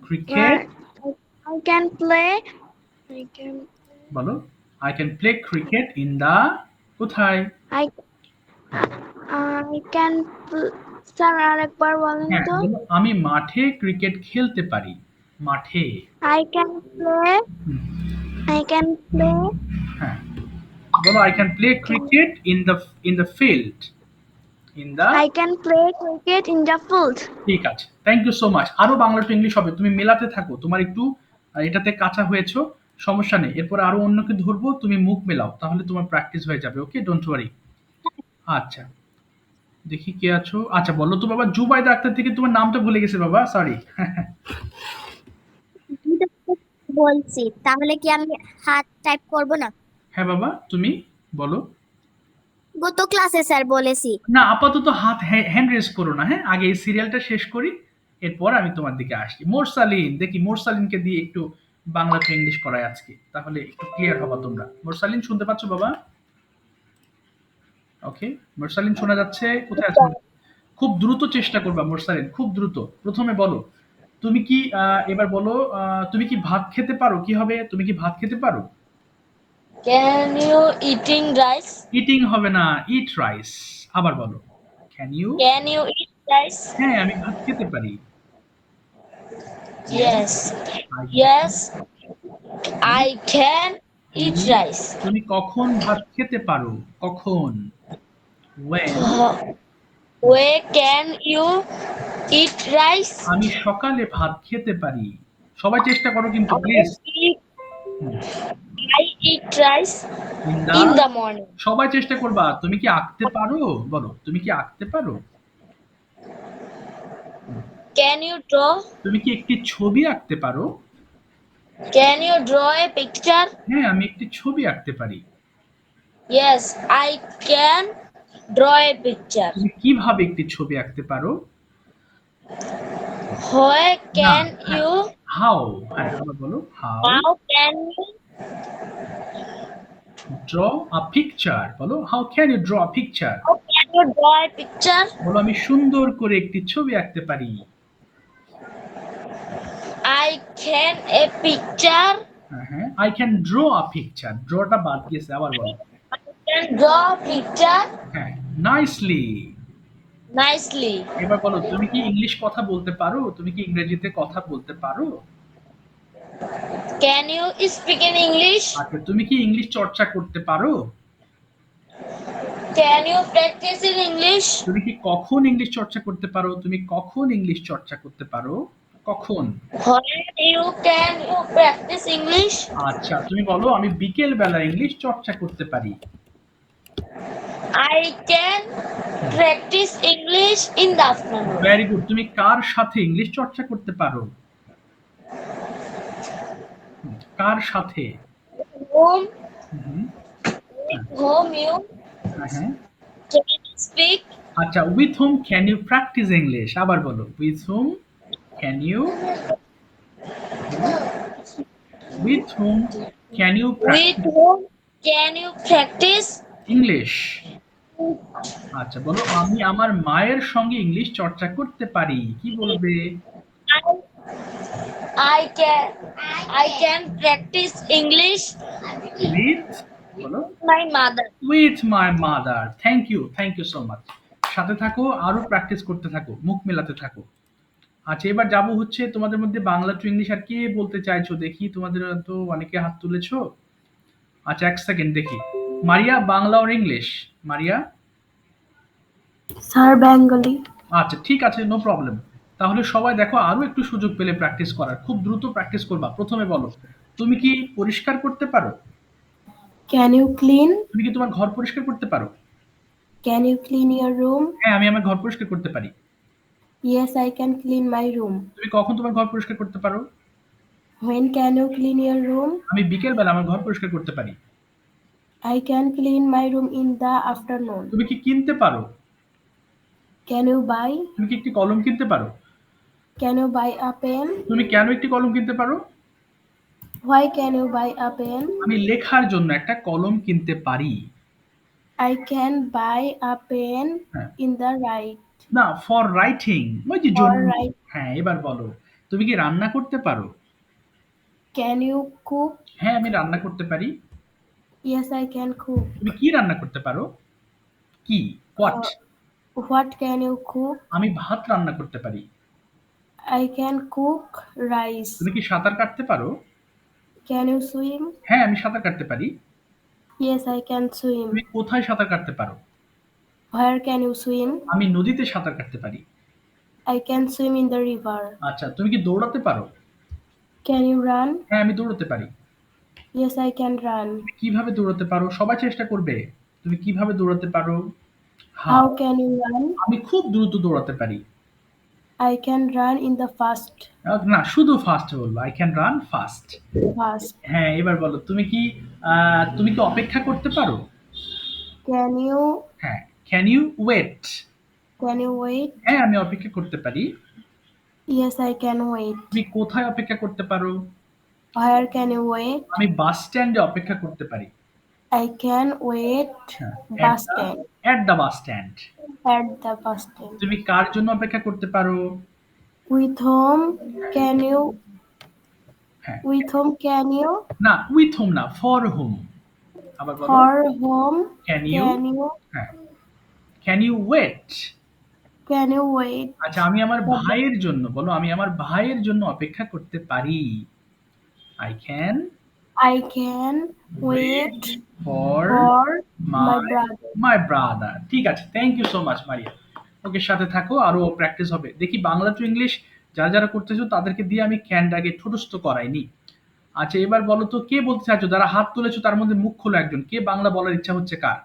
cricket. I can play I can বলো, I can play cricket in the কোথায়? I I can স্যার আরেকবার বলেন হ্যাঁ, তো বলো, আমি মাঠে ক্রিকেট খেলতে পারি। মাঠে। I can play hmm, I can play হ্যাঁ, বলো, I can play cricket in the field. In the I can play cricket in the field ঠিক আছে। Thank you so much. আরো বাংলা টু ইংলিশ হবে। তুমি মেলাতে থাকো। তোমার একটু এটাতে কাঁচা হয়েছো। সমস্যা নেই। এরপর আরো অন্যকে ধরবো, তুমি মুখ মেলাও। তাহলে তোমার প্র্যাকটিস হয়ে যাবে। ওকে? Don't worry. আচ্ছা, দেখি কে আছো। আচ্ছা, বলো তো বাবা, জুবাইদা আক্তার থেকে তোমার নামটা ভুলে গেছে বাবা, সরি। বলছি তাহলে কি আমি হাত টাইপ করব না? হ্যাঁ বাবা, তুমি বলো। গত ক্লাসে স্যার বলেছি। না, আপাতত হাত হ্যান্ড রেজ করো না। হ্যাঁ, আগে এই সিরিয়ালটা শেষ করি। এরপর আমি তোমার দিকে আসছি। মোরসালিন, দেখি মোরসালিনকে দিয়ে একটু বাংলা টু ইংলিশ করাই আজকে। তাহলে একটু ক্লিয়ার হবা তোমরা। মোরসালিন শুনতে পাচ্ছ বাবা? ওকে, মোরসালিন শোনা যাচ্ছে? কোথায় আছো? খুব দ্রুত চেষ্টা করবা মোরসালিন, খুব দ্রুত। প্রথমে বলো, তুমি কি এবার বলো, তুমি কি ভাত খেতে পারো? কি হবে? তুমি কি ভাত খেতে পারো? Can you eating rice? Eating হবে না, ইট রাইস। আবার বলো, can you? Can you eat rice? হ্যাঁ, আমি ভাত খেতে পারি। Yes. I Yes, can. I can eat তুমি rice. তুমি কখন ভাত খেতে পারো? কখন? When? Where can you eat rice? আমি সকালে ভাত খেতে পারি। সবাই চেষ্টা করো কিন্তু I please. eat, I eat rice in in the the morning. সবাই চেষ্টা করবা। তুমি কি আঁকতে পারো? বলো, তুমি কি আঁকতে পারো? Can you draw? তুমি কি একটি ছবি আঁকতে পারো? Can you draw a picture? হ্যাঁ, আমি একটি ছবি আঁকতে পারি। Yes, I can draw a picture. তুমি কিভাবে একটি ছবি আঁকতে পারো? Where না, can হ্যাঁ, you? হাউ। হ্যাঁ, আবার বলো, how How can you? Draw a picture. বলো, how can you draw a picture? How can you draw a picture? বলো, আমি সুন্দর করে একটি ছবি আঁকতে পারি। I can a picture. হ্যাঁ, হ্যাঁ, I can draw a picture. ড্রটা বাদ গেছে, আবার বলো। I can draw a picture হ্যাঁ, নাইসলি। nicely. এবার বলো, তুমি কি ইংলিশ কথা বলতে পারো? তুমি কি ইংরেজিতে কথা বলতে পারো? Can you speak in English? আচ্ছা, তুমি কি ইংলিশ চর্চা করতে পারো? Can you practice in English? তুমি কি কখন ইংলিশ চর্চা করতে পারো? তুমি কখন ইংলিশ চর্চা করতে পারো? কখন? When you can you practice English? আচ্ছা, তুমি বলো আমি বিকেল বেলা ইংলিশ চর্চা করতে পারি। I can practice English in the afternoon. Very good. তুমি কার সাথে ইংলিশ চর্চা করতে পারো? কার সাথে? Whom হুম, হ্যাঁ, whom you হ্যাঁ। can speak? আচ্ছা, with whom can you practice English? আবার বলো, with whom can you, with whom can you With practice whom can you practice? English? আচ্ছা, বলো আমি আমার মায়ের সঙ্গে ইংলিশ চর্চা করতে পারি। কি বলবে? I can practice English with, বলো, with my mother. With my mother. Thank you so much. সাথে থাকো, আরো প্র্যাকটিস করতে থাকো, মুখ মেলাতে থাকো। আচ্ছা, এবার যাবো হচ্ছে তোমাদের মধ্যে বাংলা টু ইংলিশ আর কে বলতে চাইছো দেখি? তোমাদের তো অনেকে হাত তুলেছো। আচ্ছা, এক সেকেন্ড দেখি। মারিয়া, বাংলা ওর ইংলিশ? মারিয়া? Sir Bengali. আচ্ছা, ঠিক আছে, নো প্রবলেম। তাহলে সবাই দেখো, আরো একটু সুযোগ পেলে প্র্যাকটিস করার, খুব দ্রুত প্র্যাকটিস করবা। প্রথমে বলো, তুমি কি পরিষ্কার করতে পারো? Can you clean? তুমি কি তোমার ঘর পরিষ্কার করতে পারো? Can you clean your room? হ্যাঁ, আমি আমার ঘর পরিষ্কার করতে পারি। Yes I can clean my room. তুমি কখন তোমার ঘর পরিষ্কার করতে পারো? When can you clean your room? আমি বিকেল বেলা আমার ঘর পরিষ্কার করতে পারি। I can clean my room in the afternoon. তুমি কি কিনতে পারো? Can you buy? তুমি কি একটি কলম কিনতে পারো? Can you buy a pen? তুমি কেন একটি কলম কিনতে পারো? Why can you buy a pen? আমি লেখার জন্য একটা কলম কিনতে পারি। I can buy a pen হ্যাঁ, in the right না, ফর রাইটিং, ওই যে for জন্য। right. হ্যাঁ, এবার বলো, তুমি কি রান্না করতে পারো? Can you cook? হ্যাঁ, আমি রান্না করতে পারি। Yes, I can cook. তুমি কি রান্না করতে পারো? কি? What? Uh, what can you cook? আমি ভাত রান্না করতে পারি। I can cook rice. তুমি কি সাঁতার কাটতে পারো? Can you swim? হ্যাঁ, আমি সাঁতার কাটতে পারি। Yes, I can swim. তুমি কোথায় সাঁতার কাটতে পারো? Where can you swim? আমি নদীতে সাঁতার কাটতে পারি। I can swim in the river. আচ্ছা, তুমি কি দৌড়াতে পারো? Can you run? হ্যাঁ, আমি দৌড়াতে পারি। Yes, I can run. তুমি কিভাবে দৌড়াতে পারো? সবাই চেষ্টা করবে। তুমি কিভাবে দৌড়াতে পারো? How? How can you run? আমি খুব দ্রুত দৌড়াতে পারি। I can run in the fast. না, শুধু ফাস্ট বলবো, I can run fast. Fast. হ্যাঁ, এবার বলো, তুমি কি অপেক্ষা করতে পারো? Can you হ্যাঁ, ক্যান ইউ ওয়েট? wait? হ্যাঁ, আমি অপেক্ষা করতে পারি। Yes, I can wait. তুমি কোথায় অপেক্ষা করতে পারো? Where can you wait? আমি বাস স্ট্যান্ডে অপেক্ষা করতে পারি। I can wait হ্যাঁ, bus stand at the bus stand. at the bus stand. তুমি কার জন্য অপেক্ষা করতে পারো? With whom can you? হ্যাঁ, With whom can you? না, উইথ হোম না, ফর হোম। আবার বলো, For whom can you? can you? হ্যাঁ, can you wait? Can you wait? আচ্ছা, আমি আমার ভাইয়ের জন্য, বলো, আমি আমার ভাইয়ের জন্য অপেক্ষা করতে পারি। I can I can wait for for my my brother. My brother. ঠিক আছে, thank you so much Maria. Okay, সাথে থাকো, আরো প্র্যাকটিস হবে। দেখি বাংলা টু ইংলিশ যারা করতেছো তাদেরকে দিয়ে আমি ক্যানটাকে ঠোঁটস্থ করাইনি। আচ্ছা, এবার বলো তো, কে বলতে চাইছো? যারা হাত তুলেছো তার মধ্যে মুখ খোলো একজন। কে বাংলা বলার ইচ্ছা হচ্ছে কার?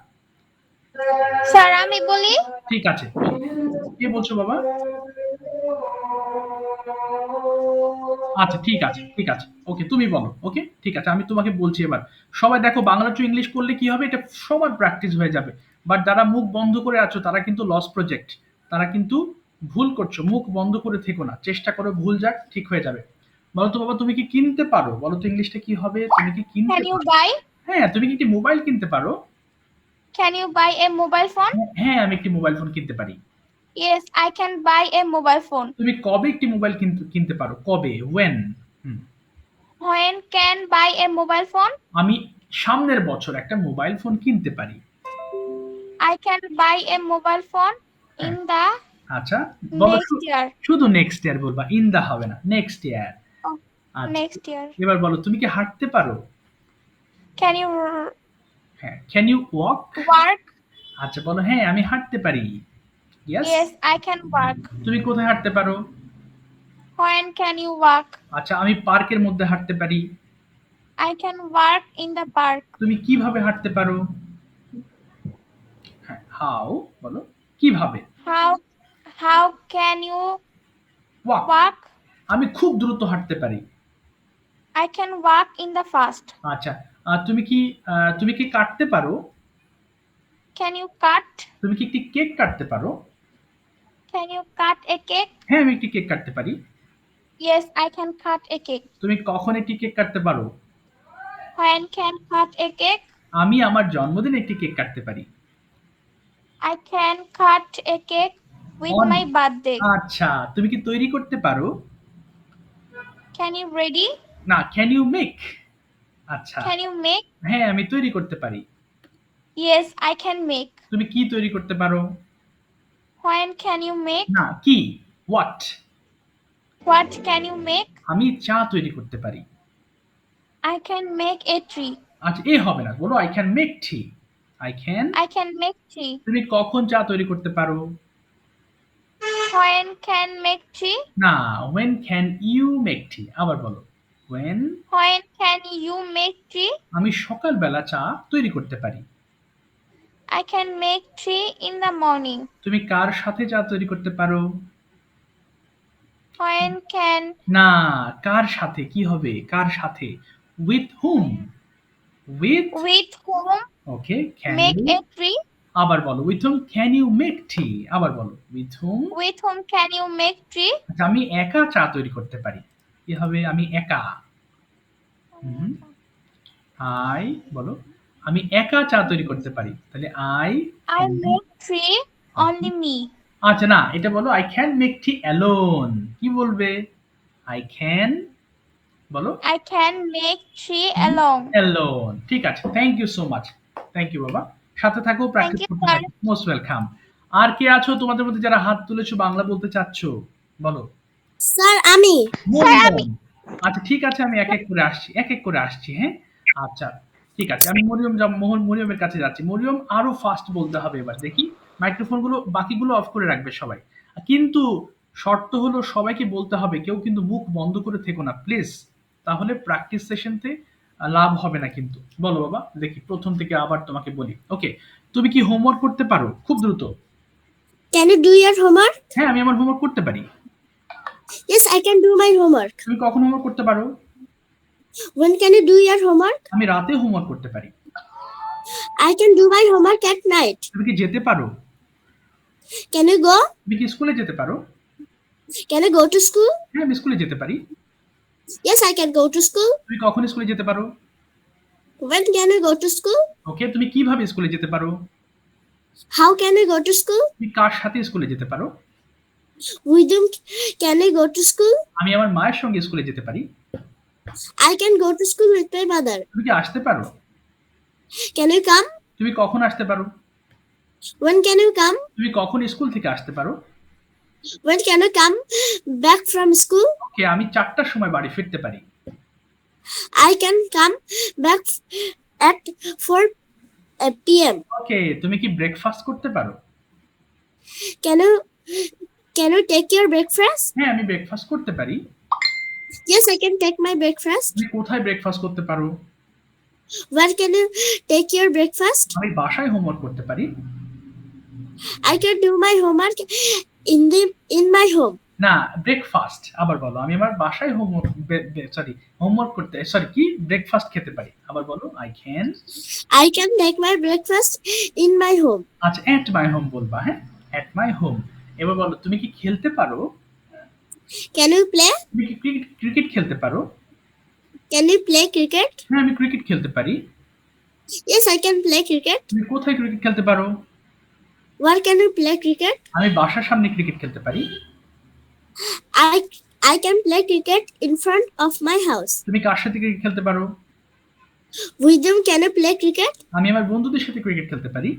স্যার আমি বলি। ঠিক আছে, বলো। কে বলছো বাবা? আচ্ছা, ঠিক আছে, ওকে, তুমি বলো। ওকে, ঠিক আছে, আমি তোমাকে বলছি এবার। সবাই দেখো, বাংলা টু ইংলিশ করলে কি হবে, এটা সবার প্র্যাকটিস হয়ে যাবে। বাট যারা মুখ বন্ধ করে আছো তারা কিন্তু লস প্রজেক্ট, তারা কিন্তু ভুল করছো। মুখ বন্ধ করে থেকো না, চেষ্টা করো, ভুল যাক, ঠিক হয়ে যাবে। বলো তো বাবা, তুমি কি কিনতে পারো? বলো তো ইংলিশটা কি হবে? তুমি কি কিনতে Can you পারো? buy? হ্যাঁ, তুমি কি একটি মোবাইল কিনতে পারো? Can you buy a mobile phone? হ্যাঁ, আমি একটি মোবাইল ফোন কিনতে পারি। Yes, I can buy a mobile phone. তুমি কবে একটি মোবাইল কিনতে পারো? কবে? When? When can buy a mobile phone? আমি সামনের বছর একটা মোবাইল ফোন কিনতে পারি। I can buy a mobile phone in the আচ্ছা, বলো, next year. শুধু নেক্সট ইয়ার বলবা, ইন দা হবে না, নেক্সট ইয়ার। Oh, আচ্ছা, next year. এবার বলো, তুমি কি হাঁটতে পারো? Can you হ্যাঁ, ক্যান ইউ ওয়াক? work? আচ্ছা, বলো, হ্যাঁ, আমি হাঁটতে পারি। Yes. Yes, I can work. তুমি কোথায় হাঁটতে পারো? When can you walk? আচ্ছা, আমি পার্কের মধ্যে হাঁটতে পারি। I can walk in the park. তুমি কিভাবে হাঁটতে পারো? হ্যাঁ, হাউ বলো, কিভাবে? How can you walk, walk? আমি খুব দ্রুত হাঁটতে পারি। I can walk in the fast. আচ্ছা, তুমি কি কাটতে পারো? Can you cut? তুমি কি একটি কেক কাটতে পারো? Can you cut a cake? হ্যাঁ, আমি একটি কেক কাটতে পারি। Yes, I can cut a cake. তুমি কখন একটি কেক কাটতে পারো? When can cut a cake? আমি আমার জন্মদিনে একটি কেক কাটতে পারি। I can cut a cake with On- my birthday. আচ্ছা, তুমি কি তৈরি করতে পারো? Can you ready? না, ক্যান ইউ মেক? আচ্ছা, Can you make? হ্যাঁ, আমি তৈরি করতে পারি। Yes, I can make. তুমি কি তৈরি করতে পারো? When can you make? না, কি? What? What can you make? আমি চা তৈরি করতে পারি। I can make a tree. আচ্ছা, এ হবে না, বলো I can make T. I can. I can make tea. তুমি কখন চা তৈরি করতে পারো? When can make tea? না, when can you make tea? আবার বলো, when। When can you make tea? আমি সকালবেলা চা তৈরি করতে পারি। I can make tea in the morning. তুমি কার সাথে চা তৈরি করতে পারো? When can না, কার সাথে কি হবে? কার সাথে? with whom? with, with whom okay, can make you? a tree? আবার বলো, with whom can you make tea? আবার বলো, with whom? With whom can you make tree? আচ্ছা, আমি একা চা তৈরি করতে পারি। কি হবে? আমি একা। আই বলো, আমি একা চা তৈরি করতে পারি। তাহলে I make tree only me. আচ্ছা, না, এটা বলো I can make tree alone. কি বলবে? আই ক্যান বলো I can make tree alone. Alone. ঠিক আছে, thank you so much. Thank you বাবা, সাথে থাকো, প্র্যাকটিস you, করতে sir. থাকো। Most welcome. আর কে আছো তোমাদের মধ্যে যারা হাত তুলেছো বাংলা বলতে চাচ্ছো? বলো। স্যার আমি মরিয়ম। আচ্ছা, ঠিক আছে, আমি এক এক করে আসছি, হ্যাঁ। আচ্ছা, ঠিক আছে, আমি মরিয়মের কাছে যাচ্ছি। মরিয়ম, আরো ফাস্ট বলতে হবে এবার, দেখি। মাইক্রোফোনগুলো বাকিগুলো অফ করে রাখবে সবাই, কিন্তু শর্ত হলো সবাইকে বলতে হবে, কেউ কিন্তু মুখ বন্ধ করে থেকো না প্লিজ, তাহলে প্র্যাকটিস সেশনতে লাভ হবে না কিন্তু। বলো বাবা, দেখি প্রথম থেকে আবার তোমাকে বলি। ওকে, তুমি কি হোমওয়ার্ক করতে পারো খুব দ্রুত? Can you do your homework? হ্যাঁ, আমি আমার হোমওয়ার্ক করতে পারি। Yes I can do my homework. তুমি কখন হোমওয়ার্ক করতে পারো? When can you do your homework? আমি রাতে হোমওয়ার্ক করতে পারি। I can do my homework at night. তুমি কি যেতে পারো? Can you go? তুমি কি স্কুলে যেতে পারো? Can you go to school? হ্যাঁ, আমি স্কুলে যেতে পারি। Yes, I can go to school. তুমি কখন স্কুলে যেতে পারো? When can you go to school? ওকে, তুমি কিভাবে স্কুলে যেতে পারো? How can you go to school? তুমি কার সাথে স্কুলে যেতে পারো? With whom can you go to school? আমি আমার মায়ের সঙ্গে স্কুলে যেতে পারি। I can go to school with my mother. তুমি কি আসতে পারো? Can you come? তুমি কখন আসতে পারো? When can you come? তুমি কখন স্কুল থেকে আসতে পারো? When can you come back from school? ওকে, আমি 4টার সময় বাড়ি ফিরতে পারি। I can come back at 4 p.m. ওকে, তুমি কি ব্রেকফাস্ট করতে পারো? Can you take your breakfast? হ্যাঁ, আমি ব্রেকফাস্ট করতে পারি। Yes, I can take my breakfast. তুমি কোথায় ব্রেকফাস্ট করতে পারো? Where can you take your breakfast? আমি বাসায় হোমওয়ার্ক করতে পারি। I can do my homework in my home. না, ব্রেকফাস্ট আবার বলো। আমি আমার বাসায় হোমওয়ার্ক করতে কি ব্রেকফাস্ট খেতে পারি। আবার বলো, I can take my breakfast in my home. আচ্ছা, এট মাই হোম বলবা, হ্যাঁ, এট মাই হোম। এবার বলো, তুমি কি খেলতে পারো? Can you play? তুমি কি ক্রিকেট খেলতে পারো? Can you play cricket? হ্যাঁ, আমি ক্রিকেট খেলতে পারি। Yes, I can play cricket. তুমি কোথায় ক্রিকেট খেলতে পারো? Where can you play cricket? আমি বাসার সামনে ক্রিকেট খেলতে পারি। I can play cricket in front of my house. তুমি কার সাথে ক্রিকেট খেলতে পারো? With whom can you play cricket? আমি আমার বন্ধুদের সাথে ক্রিকেট খেলতে পারি।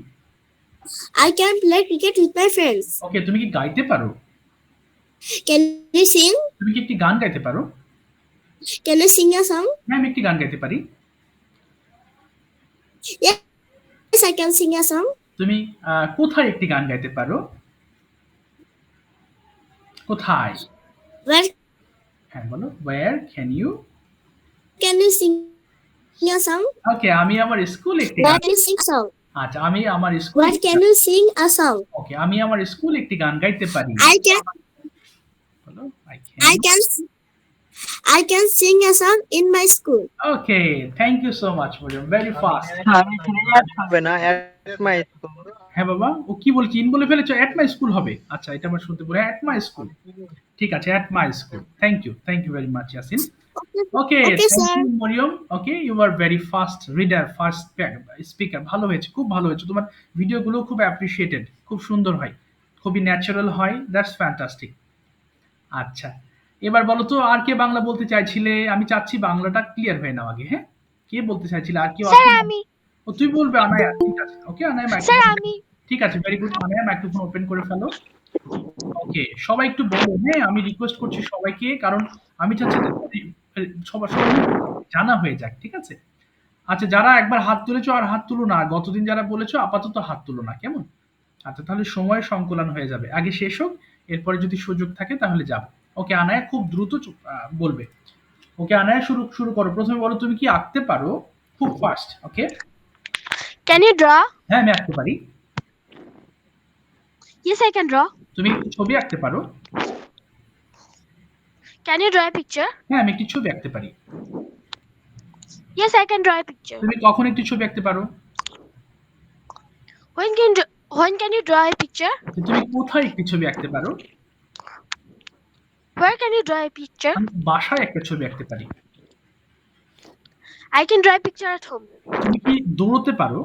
I can play cricket with my friends. ওকে, তুমি কি গাইতে পারো? Can you sing? তুমি কি একটি গান গাইতে পারো? Can you sing a song? হ্যাঁ, আমি একটি গান গাইতে পারি। Yes, I can sing a song. তুমি কোথায় একটি গান গাইতে পারো? কোথায়? Where হ্যাঁ বলো, where can you? Can you sing a song? ওকে, আমি আমার স্কুল একটি Where গান, can you sing a song? আচ্ছা আমি আমার school, Where can you sing a song? ওকে আমি আমার স্কুল একটি গান গাইতে পারি। I can বলো I I can. can I can sing a song in my school. Okay, thank you so much Mariam, very fast. আমি অ্যাড হবে না অ্যাট মাই স্কুল। হ্যাঁ বাবা, ও কি বলছি, ইন বলে ফেলেছো, এট মাই স্কুল হবে। আচ্ছা এটা আমার শুনতে পড়ে, এট মাই স্কুল, ঠিক আছে, at my school. Thank you very much Yasin. Okay, Okay, thank sir. You Maryam. Okay, you are very fast reader, fast speaker, ভালো হয়েছে, খুব ভালো হয়েছে। তোমার ভিডিওগুলো খুব অ্যাপ্রিসিয়েটেড, খুব সুন্দর হয়, খুবই ন্যাচারাল হয়, দ্যাটস ফ্যান্টাস্টিক। আচ্ছা, এবার বলো তো আর কে বাংলা বলতে চাইছিলে? আমি চাচ্ছি বাংলাটা ক্লিয়ার হয়ে নাও আগে, হ্যাঁ? কে বলতে চাইছিলে? আর কেউ স্যার আছে? আমি ও তুই বলবে আনায়া, ঠিক আছে। ওকে আনায়া স্যার মাইক্রোফোন, আমি ঠিক আছে, very good. Anaya microphone open করে ফেলো। ওকে, সবাই একটু বলো, হ্যাঁ আমি রিকোয়েস্ট করছি সবাইকে, কারণ আমি চাচ্ছি যে সবার সবার জানা হয়ে যাক, ঠিক আছে? আচ্ছা, যারা একবার হাত তুলেছো আর হাত তুলো না, গতদিন যারা বলেছো আপাতত হাত তুলো না, কেমন? আচ্ছা, তাহলে সময় সংকুলান হয়ে যাবে, আগে শেষ হোক, এরপরে যদি সুযোগ থাকে তাহলে যাবো। ওকে আনায়া খুব দ্রুত বলবে। ওকে আনায়া, শুরু শুরু করো। প্রথমে বলো তুমি কি আঁকতে পারো, খুব fast. Okay, can you draw? হ্যাঁ আমি আঁকতে পারি। Yes I can draw. তুমি একটি ছবি আঁকতে পারো। Can you draw a picture? হ্যাঁ আমি একটি ছবি আঁকতে পারি। Yes I can draw a picture. তুমি কখন একটি ছবি আঁকতে পারো? When can you draw a picture? যে তুমি কোথায় একটি ছবি আঁকতে পারো? Where can you draw a picture? আমি বাসায় একটা ছবি আঁকতে পারি। I can draw a picture at home. তুমি কি দৌড়তে পারো?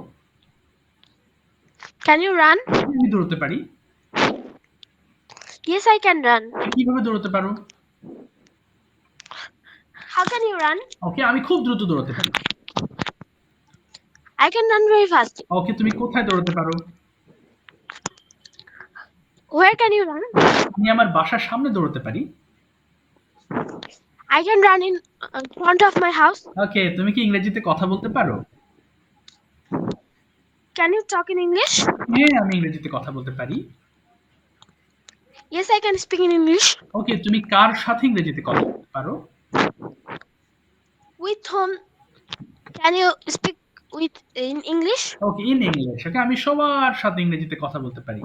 Can you run? আমি দৌড়তে পারি। Yes, I can run. তুমি কিভাবে দৌড়তে পারো? How can you run? ওকে, আমি খুব দ্রুত দৌড়তে পারি। I can run very fast. ওকে, তুমি কোথায় দৌড়তে পারো? Where can you run? আমি আমার বাসার সামনে দৌড়তে পারি। I can run in front of my house. ওকে, তুমি কি ইংরেজিতে কথা বলতে পারো? Can you talk in English? হ্যাঁ আমি ইংরেজিতে কথা বলতে পারি। Yes, I can speak in English. ওকে, তুমি কার সাথে ইংরেজিতে কথা বলতে পারো? With whom can you speak with in English? Okay, in English. Okay, আমি সবার সাথে ইংরেজিতে কথা বলতে পারি।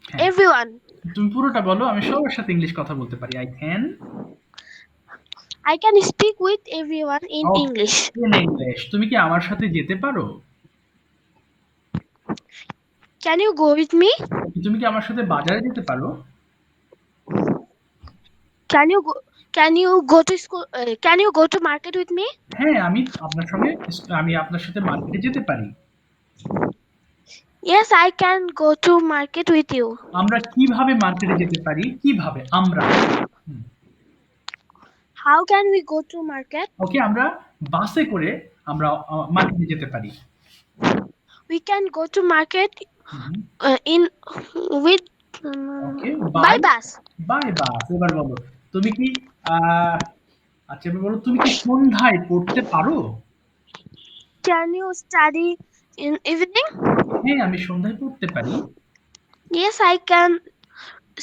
হ্যাঁ, Everyone. তুমি পুরোটা বলো। আমি সবার সাথে ইংলিশ কথা বলতে পারি। I can speak with everyone in Oh. English. In English. তুমি কি আমার সাথে যেতে পারো? Can you go with me? তুমি কি আমার সাথে বাজারে যেতে পারো? Can you go to school? Can you go to market with me? হ্যাঁ, আমি আপনার সাথে মার্কেটে যেতে পারি। Yes, I can go to market with you. আমরা কিভাবে মার্কেটে যেতে পারি? কিভাবে? আমরা। How can we go to market? ওকে, আমরা বাসে করে আমরা মার্কেটে যেতে পারি। We can go to market হুম, in with okay, by bus. By bus. এবার বলো, তুমি কি আচ্ছা এবার বলো, তুমি কি সন্ধ্যায় পড়তে পারো? Can you study in evening? হ্যাঁ, আমি সন্ধ্যায় পড়তে পারি। Yes, I can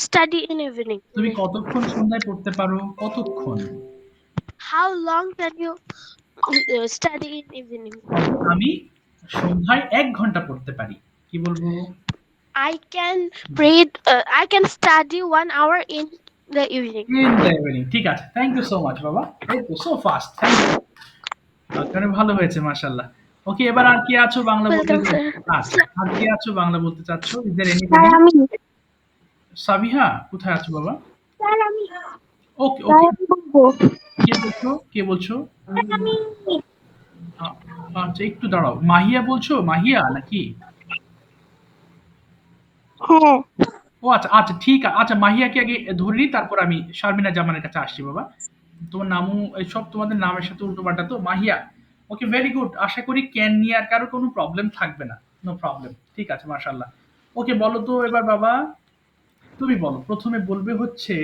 study in evening. তুমি কতক্ষণ সন্ধ্যায় পড়তে পারো? কতক্ষণ? How long can you study in evening? আমি সন্ধ্যায় 1 ঘন্টা পড়তে পারি। কি বলবো? I can read. I can study 1 hour in the evening. In the evening. ঠিক আছে, থ্যাংক ইউ সো মাচ বাবা। এই তো সো ফাস্ট, থ্যাংক ইউ। অনেক ভালো হয়েছে মাশাআল্লাহ। ওকে, এবার আর কি আছো বাংলা বলতে? Welcome, sir. আচ্ছা, আর কি আছো বাংলা বলতে চাচ্ছ? Is there sir anybody? আমি সাবিহা কোথায় আছো বাবা? স্যার আমি ওকে স্যার ওকে, আমি বলবো কে বলছো? স্যার আমি আচ্ছা একটু দাঁড়াও, মাহিয়া বলছো? মাহিয়া নাকি? হ্যাঁ ও আচ্ছা আচ্ছা, ঠিক আছে। আচ্ছা, মাহিয়াকে আগে ধরে নিই, তারপর আমি শারমিনা জামানের কাছে আসছি বাবা। তোমার নামও সব তোমাদের নামের সাথে উল্টোপাল্টা তো। Mahiya, okay very good. আশা করি ক্যান নিয়ে আর কারো কোনো প্রবলেম থাকবে না। নো প্রবলেম, ঠিক আছে মাশাআল্লাহ। ওকে, বলো তো এবার বাবা, তুমি বলো। প্রথমে বলবে হচ্ছে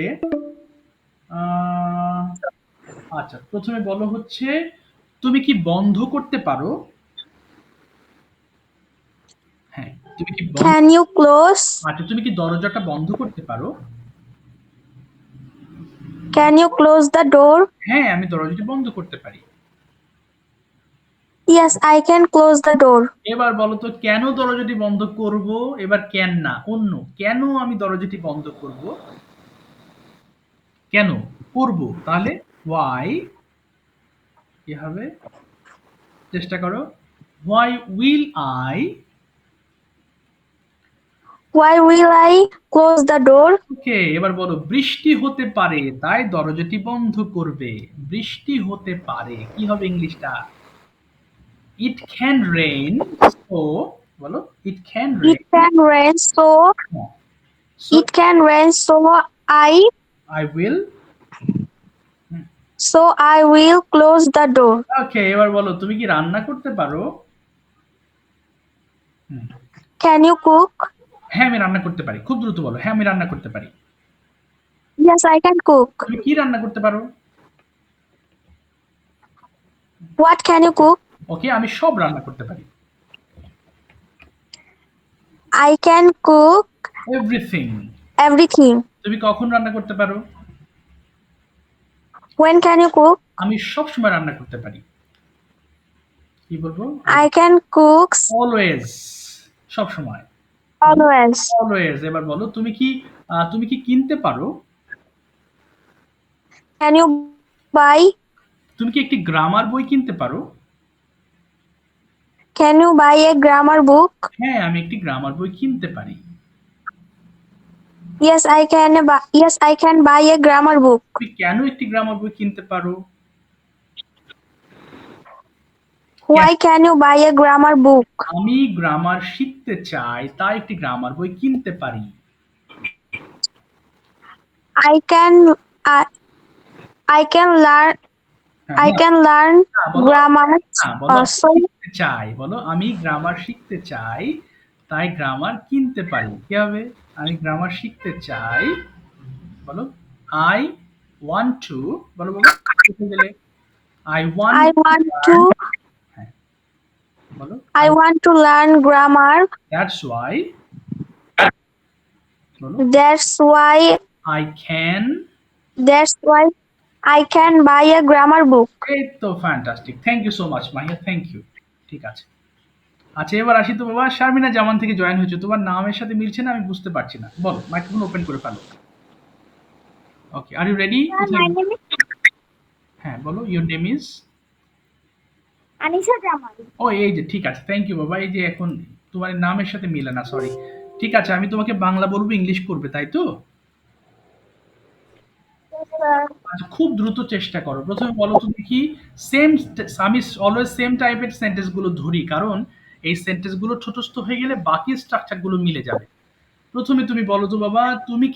আহ, আচ্ছা প্রথমে বলো হচ্ছে, তুমি কি বন্ধ করতে পারো? হ্যাঁ, তুমি কি Can you close? আচ্ছা, তুমি কি দরজাটা বন্ধ করতে পারো? Can you close the door? হ্যাঁ, আমি দরজাটি বন্ধ করতে পারি। Yes, I can close the door. এবার বলো তো কেন দরজাটি বন্ধ করব? এবার ক্যান না, অন্য। কেন আমি দরজাটি বন্ধ করব? কেন? করব। তাহলে why কি হবে? চেষ্টা করো। Why will I? Why will I close the door? ওকে, এবার বলো বৃষ্টি হতে পারে তাই দরজাটি বন্ধ করবে। বৃষ্টি হতে পারে। কি হবে ইংলিশটা? It can rain, so বলো it can It rain. can rain, so So it can rain, I will. so I will close the door. ওকে, এবার বলো তুমি কি রান্না করতে পারো? হুম। Can you cook? হ্যাঁ, আমি রান্না করতে পারি। খুব দ্রুত বলো। হ্যাঁ, আমি রান্না করতে পারি। Yes, I can cook. তুমি কি রান্না করতে পারো? What can you cook? ওকে, আমি সব রান্না করতে পারি। I can cook everything. everything. তুমি কখন রান্না করতে পারো? When can you cook? আমি সবসময় রান্না করতে পারি। কি বলবো? I can cook always. সবসময়। always. অলওয়েজ। এবার বলো তুমি কি কিনতে পারো? Can you buy? তুমি কি একটি গ্রামার বই কিনতে পারো? Can you buy a grammar book? হ্যাঁ, আমি একটি গ্রামার বই কিনতে পারি। Yes, I can. Yes, I can buy a grammar book. তুমি কেন একটি গ্রামার বই কিনতে পারো? Why can you buy a grammar book? আমি গ্রামার শিখতে চাই তাই একটি গ্রামার বই কিনতে পারি। I can. I can learn. I can learn বলো। grammar. বলো So শিখতে চাই। বলো আমি গ্রামার শিখতে চাই তাই গ্রামার কিনতে পারি। কি হবে? আমি গ্রামার শিখতে চাই। বলো I want to। বলো বলো। শিখে গেলে I want I want to. হ্যাঁ, বলো I want to learn grammar. that's why। বলো That's why. I can। That's why I can buy a grammar book. এই তো fantastic. Thank you so much Mahiya, thank you. ঠিক আছে। আচ্ছা, এবার আসি তো বাবা। শারমিনা জামান থেকে জয়েন হয়েছে। তোমার নামের সাথে মিলছে না, আমি বুঝতে পারছি না। বলো, মাইক্রোফোন ওপেন করে ফেলো। Okay, are you ready? My name is হ্যাঁ, বলো your name is. Anisha Jamal. ও এই যে, ঠিক আছে। থ্যাংক ইউ বাবা। এই যে এখন তোমার নামের সাথে মিলে না, সরি। ঠিক আছে, আমি তোমাকে বাংলা বলবো, ইংলিশ করবে, তাই তো? Yes, sir. আচ্ছা, খুব দ্রুত চেষ্টা করো। প্রথমে বলো তো দেখি সেম। আমি অলওয়েজ সেম টাইপের সেন্টেন্স গুলো ধরি, কারণ এই সেন্টেন্স গুলো ছোটস্থ হয়ে গেলে বাকি স্ট্রাকচার গুলো মিলে যাবে। প্রথমে তুমি বলো তো বাবা, তুমি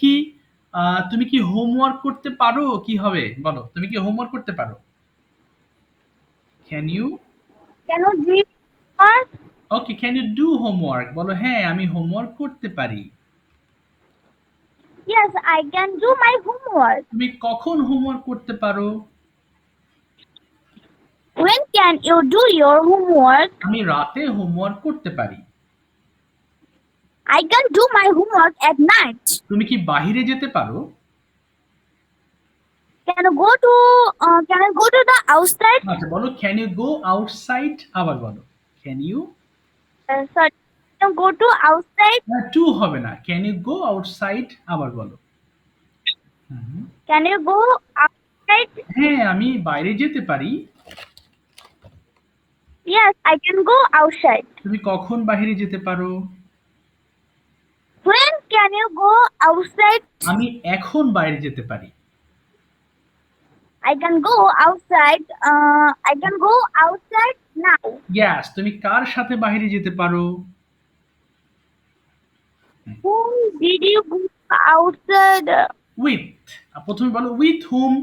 কি হোমওয়ার্ক করতে পারো? কি হবে বলো, তুমি কি হোমওয়ার্ক করতে পারো? Can you? Can you read first? Okay, can you do homework? বলো হ্যাঁ, আমি হোমওয়ার্ক করতে পারি। Yes, I can do my homework. তুমি কখন হোমওয়ার্ক করতে পারো? When can you do your homework? আমি রাতে হোমওয়ার্ক করতে পারি। I can do my homework at night. তুমি কি বাহিরে যেতে পারো? Can I go to the outside? আচ্ছা, বলো ক্যান ইউ গো আউটসাইড? আবার বলো can you. Sorry. Can you go to outside? To হবে না, ক্যান ইউ গো আউটসাইড? আবার বলো। Can you go outside? হ্যাঁ, আমি বাইরে যেতে পারি। Yes, I can go outside. তুমি কখন বাইরে যেতে পারো? When can you go outside? আমি এখন বাইরে যেতে পারি। I can go outside. I can go outside now. Gas, তুমি কার সাথে বাইরে যেতে পারো? Whom did you go outside? With. প্রথমে বলো with whom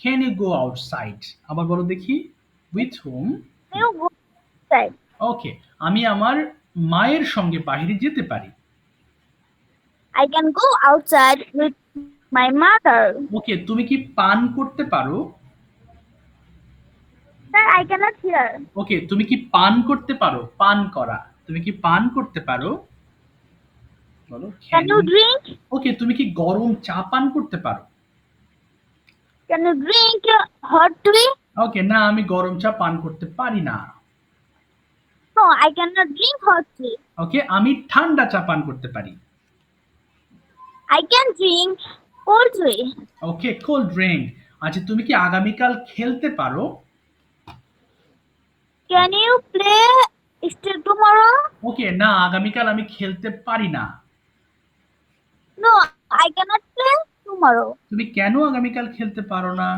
can you go outside? আবার বলো দেখি with whom. Can you go outside? Okay, আমি আমার মায়ের সঙ্গে বাইরে যেতে পারি। I can go outside with my mother. ওকে, তুমি কি পান করতে পারো? Sir, I cannot hear. ওকে, তুমি কি পান করতে পারো? পান করা। তুমি কি পান করতে পারো? বলো Can you drink? ওকে, তুমি কি গরম চা পান করতে পারো? Can you drink hot tea? ওকে, না আমি গরম চা পান করতে পারি না। No, I cannot drink hot tea. ওকে, আমি ঠান্ডা চা পান করতে পারি। I can drink cold tea. Okay, cold drink. আচ্ছা, তুমি কি আগামীকাল খেলতে পারো? Can you play still tomorrow? ওকে, না আগামীকাল আমি খেলতে পারি না। No, I cannot play tomorrow. তুমি কেন আগামীকাল খেলতে পারো না?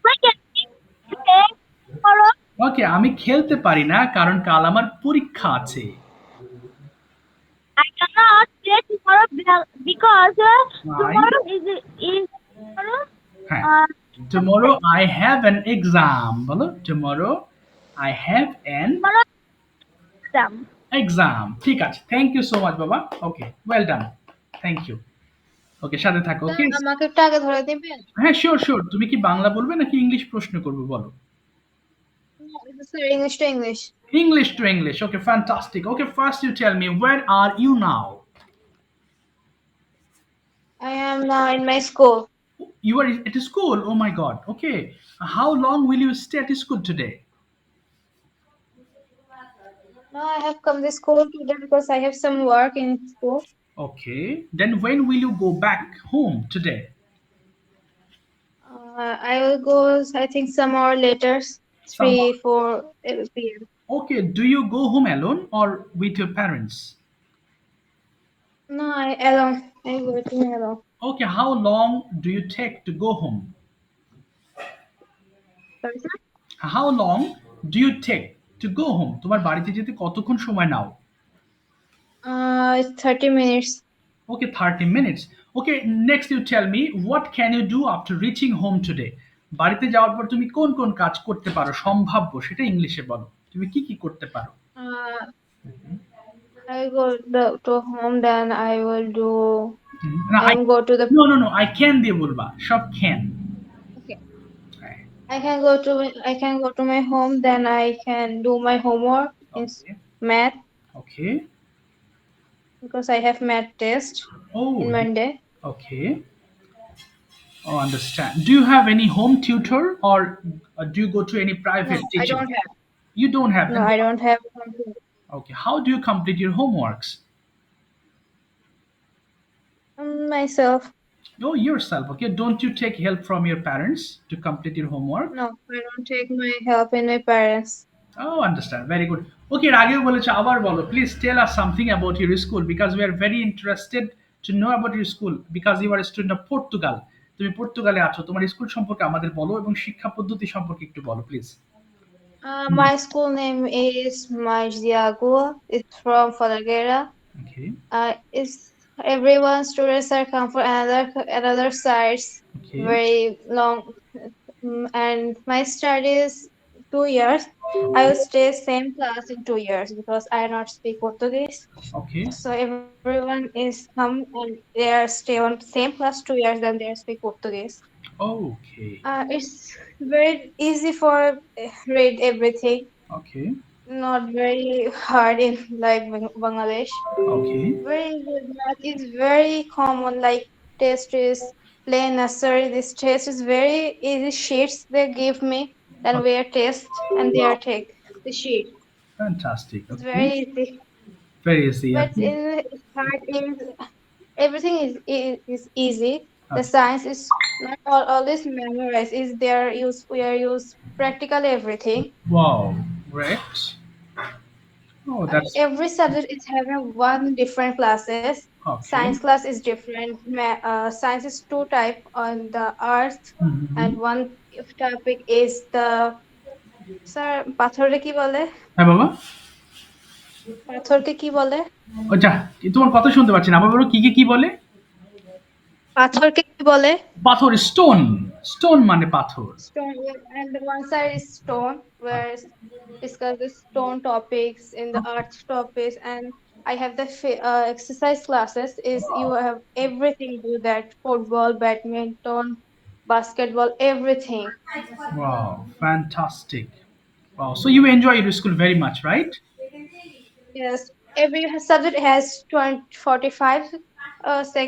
Why can you play tomorrow? ওকে, আমি খেলতে পারি না কারণ কাল আমার পরীক্ষা আছে। I cannot play tomorrow because Why? tomorrow is tomorrow. হ্যাঁ, Uh, tomorrow I have an exam। বলো, tomorrow I have an tomorrow exam. exam। ঠিক আছে, থ্যাংক ইউ সো মাচ বাবা। ওকে, ওয়েল ডান, থ্যাংক ইউ। ওকে, সাথে থাকো। ওকে, আমাকে একটু আগে ধরে দিবেন? হ্যাঁ শিওর শিওর। তুমি কি বাংলা বলবে নাকি ইংলিশ প্রশ্ন করবে বলো? Sir English to English. English to English. Okay, fantastic. Okay, first you tell me, where are you now? I am now in my school. You are at school. Oh my God. Okay. How long will you stay at school today? Now I have come to school today because I have some work in school. Okay. Then when will you go back home today? I will go, I think, some hour later, Some 3-4 p.m. Okay. Do you go home alone or with your parents? No, I alone. I go to me alone. Okay. How long do you take to go home? Sorry, sir? How long do you take to go home? তোমার বাড়িতে যেতে কতক্ষণ সময় নাও? It's 30 minutes. Okay, 30 minutes. Okay, next you tell me, what can you do after reaching home today? বাড়িতে যাওয়ার পর তুমি কোন কোন কাজ করতে পারো সম্ভাব্য, সেটা ইংলিশে বলো। তুমি কি কি করতে পারো? Uh, I go to home, then I will do. না, I go to the. no, I can দিয়ে বলবা, সব can। Okay. I can go to my home, then I can do my homework in Okay. math Okay. because I have math test Oh, in Monday. okay. Oh, understand. Do you have any home tutor or do you go to any No, private I teaching? don't have. You don't have. No, I don't have. Computer. Okay. How do you complete your homeworks? Myself. Oh, yourself. Okay. Don't you take help from your parents to complete your homework? No, I don't take my help in my parents. Oh, understand. Very good. Okay, এর আগেও বলেছো, আবার বলো। Please tell us something about your school because we are very interested to know about your school because you are a student of Portugal. তুমি পর্তুগালে আছো, তোমার school সম্পর্কে আমাদের বলো এবং শিক্ষা পদ্ধতি সম্পর্কে একটু বলো please. My school name is Magiago. It's from Falagueira. Okay. It's everyone students are come from another sites. Okay. Very long, and my studies 2 years. I will stay same class in 2 years because I not speak Portuguese. Okay. So everyone is come and they are stay on same class 2 years, then they speak Portuguese. Okay. It's very easy for read everything. Okay. Not very hard in like Bangladesh. Okay. Very good. Math is very common. Like test is plain nursery. This test is very easy. Sheets they give me, then we are test and they are take the sheet. Fantastic. It's Okay. very easy. Very easy. But Okay. in hard is everything is easy. The Okay. science is not always memorized. Is there use we are use practically everything. Wow. Great. Oh, that's Every subject is having one different classes. okay. Science class is different. Science is two type on the earth, Mhm. and one topic is the. Sir, পাথরে কি বলে? হ্যাঁ বাবা। পাথরকে কি বলে? আচ্ছা, তোমার কথা শুনতে পাচ্ছি না, আবার বলো কি বলে? পাথরকে কি বলে? পাথর, স্টোন। স্টোন মানে পাথর। Stone, and the one side is stone, where discuss the stone topics in the earth topics, and I have the exercise classes. Is you have everything do that football, badminton, basketball, everything. Wow, fantastic. Wow, so you enjoy your school very much, right? Yes, every subject has 20, 45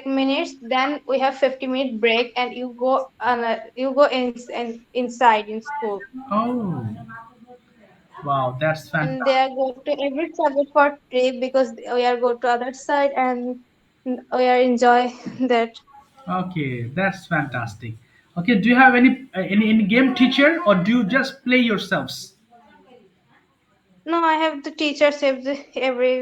minutes. Then we have 50-minute break, and you go inside in school, Oh, wow, that's and they are fantastic. go to every subject for trip because we are go to other side and we are enjoy that. Okay, that's fantastic. Okay, do you have any game teacher or do you just play yourselves? No, I have the teachers every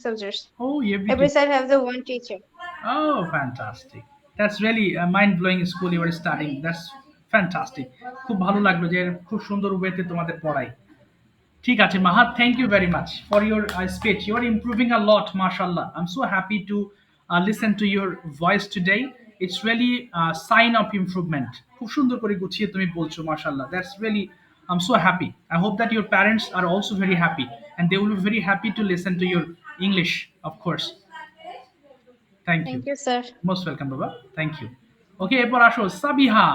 subjects. Oh, every Every teacher. side have the one teacher. Oh, fantastic. That's really a mind-blowing school you are studying. That's fantastic. খুব ভালো লাগলো যে খুব সুন্দর ওয়েতে তোমাদের পড়াই। ঠিক আছে, Mahat, thank you very much for your speech. You are improving a lot, mashallah. I'm so happy to listen to your voice today. It's really a sign of improvement. খুব সুন্দর করে গুছিয়ে তুমি বলছো, mashallah. That's really, I'm so happy. I hope that your parents are also very happy and they will be very happy to listen to your English, of course. Thank you. Thank you, sir. Most welcome, Baba. Thank you. Okay, এরপর আসো Sabiha.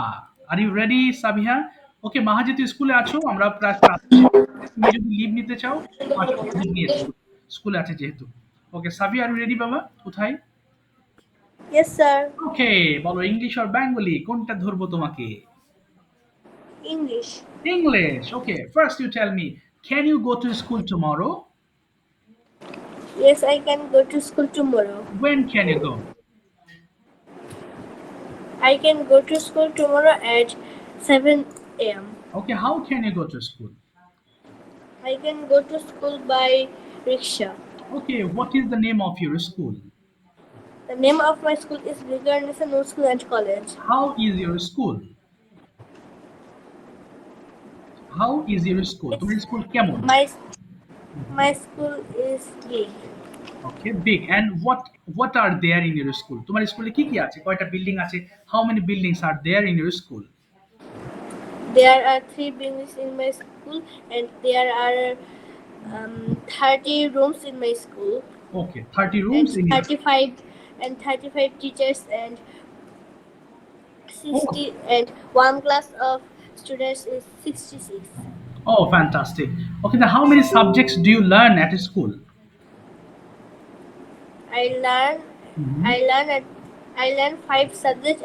Are you ready Sabiha? Okay, Maha যেহেতু স্কুলে আছো, আমরা প্রায় class শেষ করছি। তুমি যদি লিভ নিতে চাও, আসো, লিভ নিয়েছো, স্কুলে আছে যেহেতু। ওকে, সাবি, আর ইউ রেডি বাবা? কোথায়? Yes, sir. ওকে, বলো ইংলিশ আর বেঙ্গলি কোনটা ধরবো তোমাকে? English. English. Okay, first you tell me, can you go to school tomorrow? Yes, I can go to school tomorrow. When can you go? I can go to school tomorrow at 7 a.m. Okay, how can you go to school? I can go to school by rickshaw. Okay, what is the name of your school? The name of my school is Brigadier National School and College. How is your school? How is your school? তোমার school কেমন? My school is big. Okay, big. And what are there in your school? তোমার স্কুলে কি কি আছে? কয়টা building আছে? How many buildings are there in your school? There are 3 buildings in my school, and there are 30 rooms in my school. Okay, 30 rooms in your 35 teachers and 60 and one class of students is 66. Oh, fantastic. Okay, now how many subjects do you learn at school? I learn Mhm. I learn 5 subjects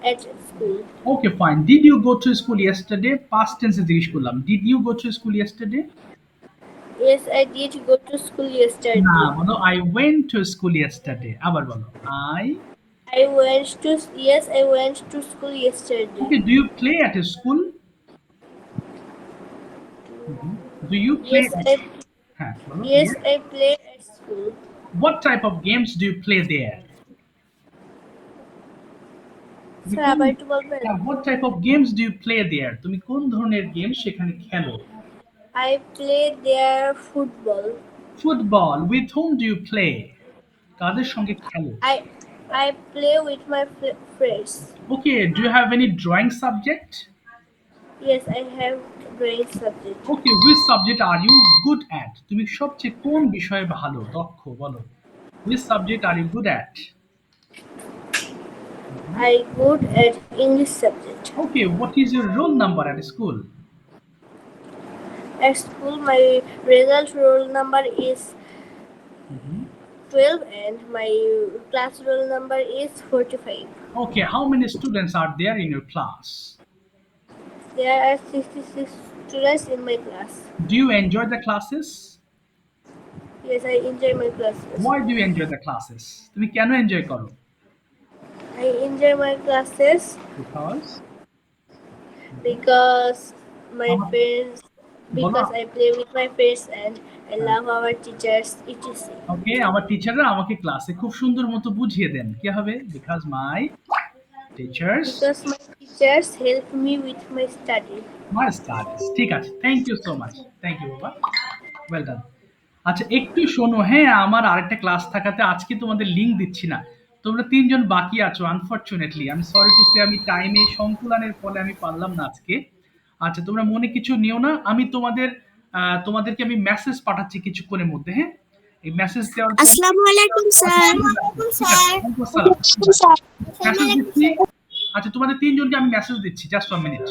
at school. Okay, fine. Did you go to school yesterday? Past tense জিজ্ঞেস করলাম। Did you go to school yesterday? Yes, I did go to school yesterday. না, বলো I went to school yesterday. আবার বলো I went to school yesterday. Okay, do you play at a school? Do you play? হ্যাঁ, বলো। Yes, I play at school. What type of games do you play there? Sir, আবার একটু বলবেন? What type of games do you play there? তুমি কোন ধরনের game সেখানে খেলো? I play there football. Football. With whom do you play? কাদের সঙ্গে খেলো? I play with my friends. Okay, do you have any drawing subject? Yes, I have drawing subject. Okay, which subject are you good at? তুমি সবচেয়ে কোন বিষয়ে ভালো, দক্ষ বলো? Which subject are you good at? I good at English subject. Okay, what is your roll number at school? At school, my roll number is 12 and my class roll number is 45. Okay, how many students are there in your class? There are 66 students in my class. Do you enjoy the classes? Yes, I enjoy my classes. Why do you enjoy the classes? তুমি কেন enjoy করো? I enjoy my classes because my friends, because I play with my friends and I love our teachers, etc. ওকে, আমার টিচাররা আমাকে ক্লাসে খুব সুন্দর মতো বুঝিয়ে দেন। কি হবে? Because my teachers help me with my study. my studies. ঠিক আছে, thank you so much. Thank you বাবা, ওয়েল ডান। আচ্ছা, একটু শোনো, হ্যাঁ, আমার আরেকটা ক্লাস থাকাতে আজকে তোমাদের লিঙ্ক দিচ্ছি না। তোমরা 3 জন বাকি আছো, আনফরচুনেটলি। আমি সরি টু সে, আমি টাইমে সংকুলানের ফলে আমি পারলাম না আজকে। আচ্ছা, তোমরা মনে কিছু নিও না। আমি তোমাদেরকে আমি মেসেজ পাঠাচ্ছি কিছুক্ষণের মধ্যে, হ্যাঁ? এই মেসেজ দেওয়ার পর Assalamu alaikum, sir. ওয়ালাইকুম আসসালাম। মেসেজ দিচ্ছি। আচ্ছা, তোমাদের 3 জনকে আমি মেসেজ দিচ্ছি, জাস্ট 1 মিনিট।